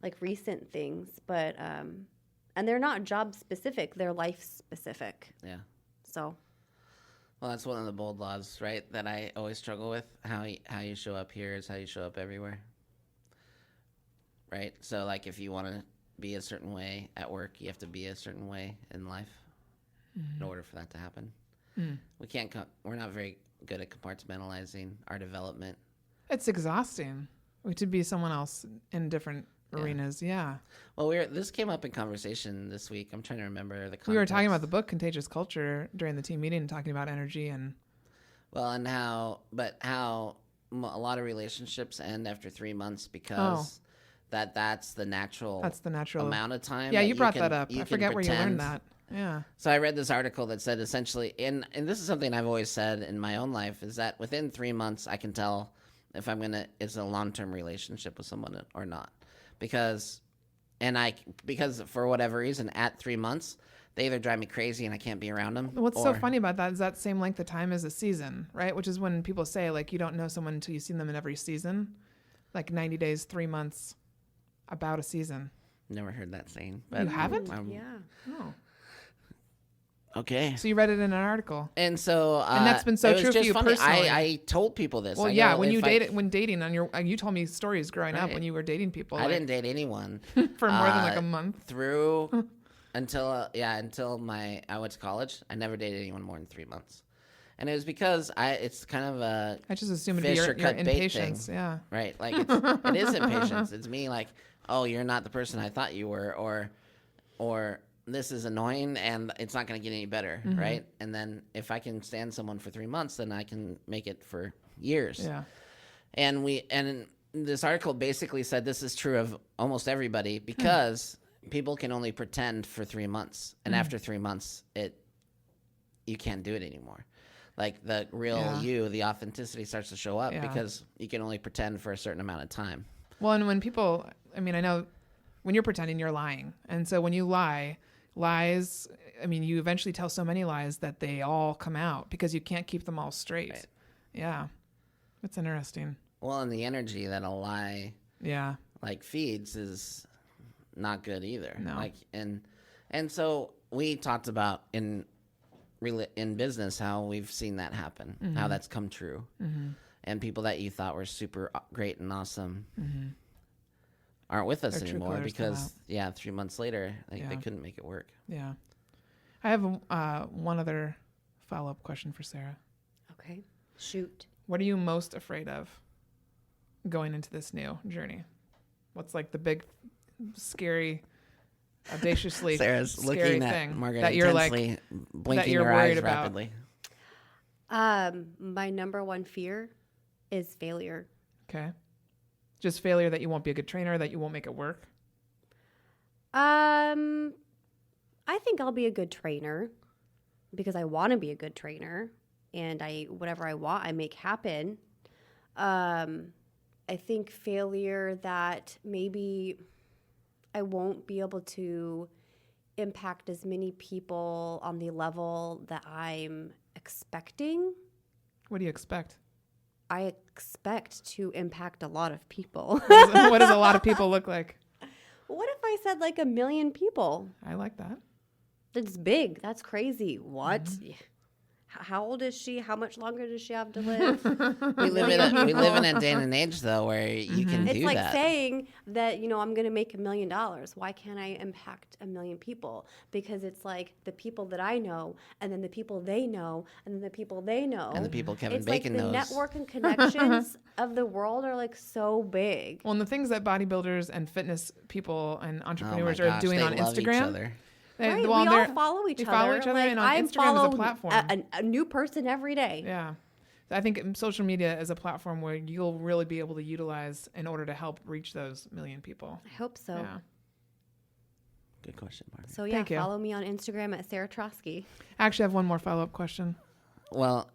like recent things, but and they're not job specific, they're life specific. Yeah. So. Well, that's one of the bold laws, right, that I always struggle with. How you show up here is how you show up everywhere. Right? So, like, if you want to be a certain way at work, you have to be a certain way in life in order for that to happen. We're not very good at compartmentalizing our development. It's exhausting to be someone else in different arenas. Yeah. Well, this came up in conversation this week. I'm trying to remember the context. We were talking about the book Contagious Culture during the team meeting, talking about energy and how a lot of relationships end after 3 months because that's the natural amount of time. Yeah, you brought that up. I forget where you learned that. Yeah. So I read this article that said essentially, and this is something I've always said in my own life, is that within 3 months I can tell if it's a long-term relationship with someone or not. Because for whatever reason, at 3 months, they either drive me crazy and I can't be around them. What's so funny about that is that same length of time as a season, right? Which is when people say, like, you don't know someone until you've seen them in every season. Like 90 days, 3 months, about a season. Never heard that saying. But You haven't? Yeah. Oh. Okay. So you read it in an article. And so, and that's been so it was true for just you funny. personally. I told people this. Well, I yeah, go, when if dating on you told me stories growing up Right. when you were dating people. I didn't date anyone for more than like a month. through until I went to college. I never dated anyone more than 3 months, and it was because it's kind of a I just assumed it'd fish be or your cut bait impatience. thing. Yeah. Right, like it is impatience. It's me like, oh, you're not the person I thought you were, or this is annoying and it's not going to get any better, right? And then if I can stand someone for 3 months, then I can make it for years. Yeah. And this article basically said this is true of almost everybody because people can only pretend for 3 months, and after 3 months, you can't do it anymore. Like the real you, the authenticity starts to show up because you can only pretend for a certain amount of time. Well, and when people, I mean, I know when you're pretending, you're lying, and so when you lies, I mean, you eventually tell so many lies that they all come out because you can't keep them all straight. Right. Yeah. It's interesting. Well, and the energy that a lie feeds is not good either. No. Like and so we talked about in business how we've seen that happen, how that's come true, and people that you thought were super great and awesome aren't with us Their true anymore colors come because 3 months later they couldn't make it work. Yeah. I have one other follow-up question for Sarah. Okay. Shoot. What are you most afraid of going into this new journey? What's like the big, scary, audaciously Sarah's scary looking thing at Margaret that you're intensely, like blinking that you're her worried eyes about? rapidly. My number one fear is failure. Okay. Just failure that you won't be a good trainer, that you won't make it work. I think I'll be a good trainer because I want to be a good trainer, and whatever I want, I make happen. I think failure that maybe I won't be able to impact as many people on the level that I'm expecting. What do you expect? I expect to impact a lot of people. What does a lot of people look like? What if I said like 1 million people? I like that. That's big. That's crazy. What? How old is she? How much longer does she have to live? We live in a day and age though where you can It's do like that. saying that, I'm going to make $1 million. Why can't I impact 1 million people? Because it's like the people that I know, and then the people they know, and then the people they know. And the people Kevin it's Bacon like the knows. network and connections of the world are like so big. Well, and the things that bodybuilders and fitness people and Oh my entrepreneurs gosh, are doing they on love each Instagram. other. Right? We well, all follow each they other. follow each other, Like, and on I Instagram follow is a platform. a new person every day. Yeah. I think social media is a platform where you'll really be able to utilize in order to help reach those 1 million people. I hope so. Yeah. Good question, Margaret. So yeah, Thank you. follow me on Instagram at Sarah Troske. I actually have one more follow-up question. Well,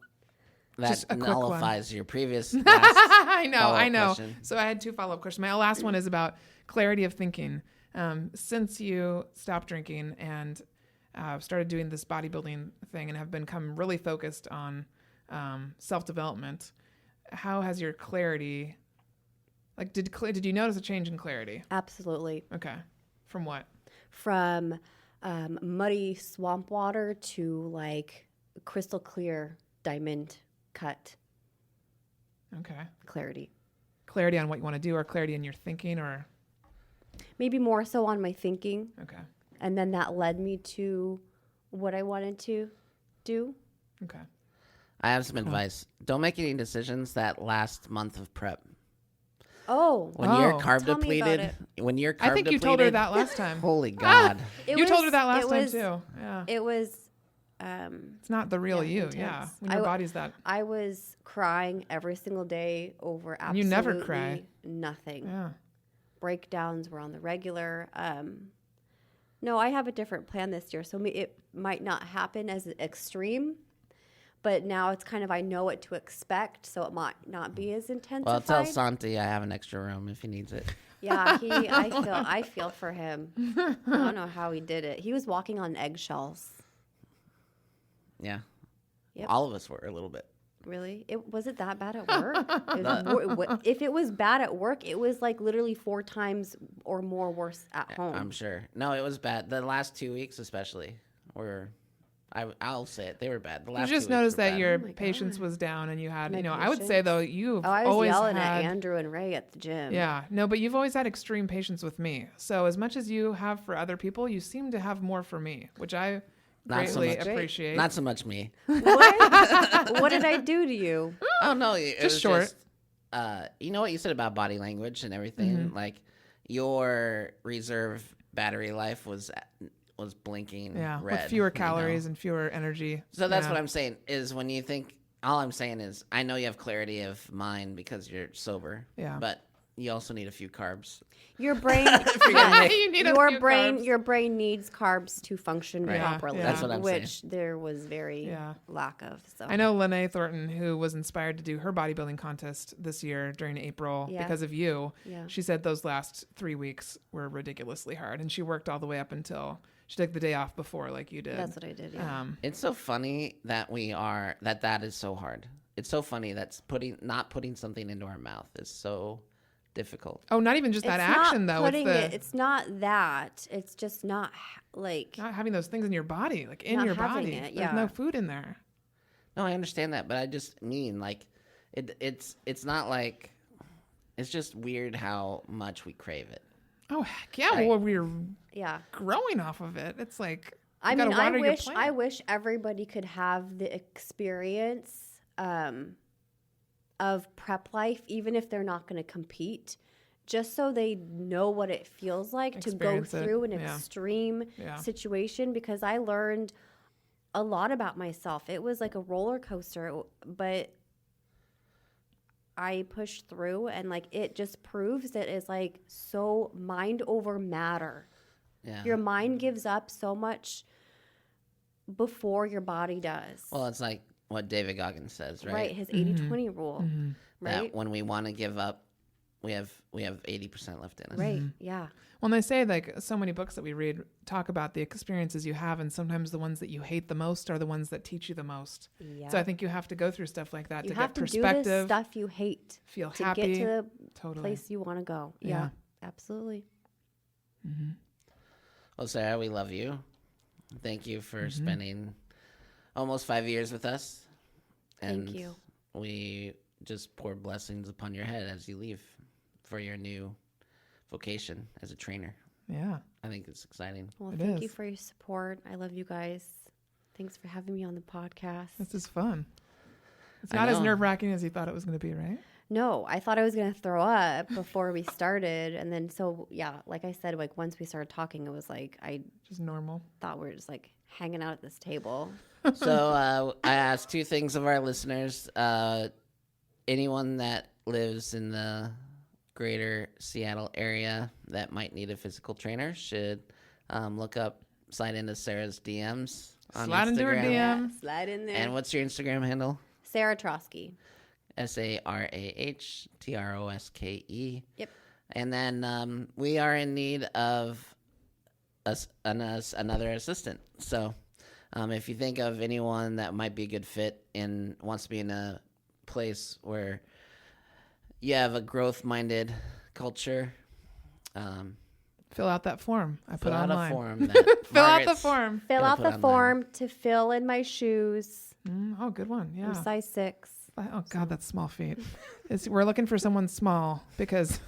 that Just a quick one. nullifies your previous last I know. follow-up question. So I had 2 follow-up questions. My last one is about clarity of thinking. Since you stopped drinking and started doing this bodybuilding thing and have become really focused on self-development, how has your clarity, like, did you notice a change in clarity? Absolutely. Okay. From what? From muddy swamp water to like crystal clear diamond cut Okay. clarity. Clarity on what you want to do, or clarity in your thinking, or Maybe more so on my thinking. okay. And then that led me to what I wanted to do. Okay. I have some advice. Don't make any decisions that last month of prep. Oh, When you're Oh. carb Tell me about depleted, when you're carb I think depleted, you told her that last time. Holy God. it You told was- her that last it time was- too. Yeah. It was. It's not the real you. intense. Yeah. When your body's that. I was crying every single day over You absolutely never cry. nothing. Yeah. Breakdowns were on the regular. No, I have a different plan this year, so it might not happen as extreme, But now it's kind of, I know what to expect, so it might not be as intensified. Well, tell Santi I have an extra room if he needs it. Yeah, I feel for him. I don't know how he did it. He was walking on eggshells. Yeah. Yep. All of us were a little bit. Really? Was it that bad at work? If it was bad at work, it was like literally 4 times or more worse at home. I'm sure. No, it was bad. The last 2 weeks especially were... I'll say it. They were bad. The last you just 2 weeks noticed were that bad. your patience was down, and you had, My I would say though, you've I was always yelling had, at Andrew and Ray at the gym. Yeah, no, but you've always had extreme patience with me. So as much as you have for other people, you seem to have more for me, which I greatly appreciate. Not so much me. What did I do to you? Oh no, it was short. You know what you said about body language and everything. Mm-hmm. Like your reserve battery life was blinking red. With fewer calories and fewer energy. So that's what I'm saying is when you think, all I'm saying is I know you have clarity of mind because you're sober. Yeah. But you also need a few carbs. Your brain, You need your brain needs carbs to function properly. That's what I'm saying. Which there was very lack of. So I know Lene Thornton, who was inspired to do her bodybuilding contest this year during April because of you. Yeah. She said those last 3 weeks were ridiculously hard, and she worked all the way up until she took the day off before, like you did. That's what I did. Yeah. It's so funny that that is so hard. It's so funny that not putting something into our mouth is so difficult. Oh, not even just that action though. It's not that. It's just not like not having those things in your body, like in your body. There's no food in there. No, I understand that, but I just mean like it's not like it's just weird how much we crave it. Oh heck yeah! Well, we're growing off of it. It's like I wish everybody could have the experience of prep life, even if they're not going to compete, just so they know what it feels like to go through an extreme situation. Because I learned a lot about myself. It was like a roller coaster, but I pushed through, and like it just proves that it's like so mind over matter. Yeah. Your mind gives up so much before your body does. Well, it's like what David Goggins says, right? Right, his 80-20 rule. Mm-hmm. Right. That when we want to give up, we have 80% left in us. Right. Yeah. Well, and they say like so many books that we read talk about the experiences you have, and sometimes the ones that you hate the most are the ones that teach you the most. Yeah. So I think you have to go through stuff like that to get perspective. Do this stuff you hate. Feel happy. To get to the place you want to go. Yeah. Absolutely. Mm-hmm. Well, Sarah, we love you. Thank you for spending almost 5 years with us. And thank you. We just pour blessings upon your head as you leave for your new vocation as a trainer. Yeah. I think it's exciting. Well, thank you for your support. I love you guys. Thanks for having me on the podcast. This is fun. It's not as nerve-wracking as you thought it was going to be, right? No, I thought I was going to throw up before we started. And then, like I said, like once we started talking, it was like, just normal. Thought we were just like hanging out at this table. So I asked 2 things of our listeners. Anyone that lives in the greater Seattle area that might need a physical trainer should slide into Sarah's DMs on Instagram. Into her DM. Yeah, slide in there. And what's your Instagram handle? Sarah Troske. SarahTroske. Yep. And then we are in need of another assistant. So if you think of anyone that might be a good fit and wants to be in a place where you have a growth-minded culture, fill out that form I put online. Fill out the form. Fill out the form to fill in my shoes. Oh, good one. Yeah. I'm size 6. Oh God, that's small feet. We're looking for someone small because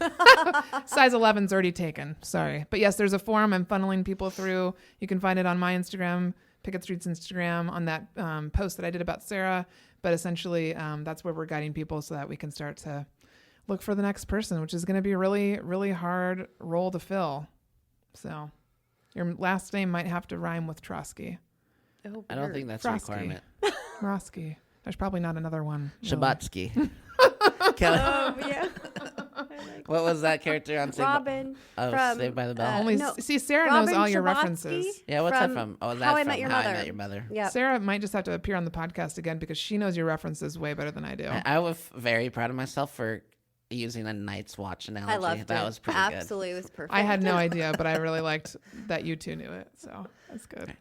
size 11's already taken. Sorry. But yes, there's a form I'm funneling people through. You can find it on my Instagram, Pickett Street's Instagram, on that post that I did about Sarah. But essentially, that's where we're guiding people so that we can start to look for the next person, which is going to be a really, really hard role to fill. So your last name might have to rhyme with Troske. Oh, I don't think that's a requirement. Troske. There's probably not another one. Shabatsky. Yeah. What was that character on Robin from Saved by the Bell? See, Sarah Robin knows all your Shabatsky references. Yeah, what's that from? Oh, that's How I from Met Your How Mother. I Met Your Mother. Yeah. Sarah might just have to appear on the podcast again because she knows your references way better than I do. I was very proud of myself for using a Night's Watch analogy. I loved that it. was pretty Absolutely, it was perfect. I had no idea, but I really liked that you two knew it. So that's good. Okay.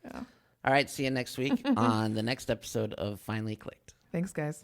Yeah. All right, see you next week on the next episode of Finally Clicked. Thanks, guys.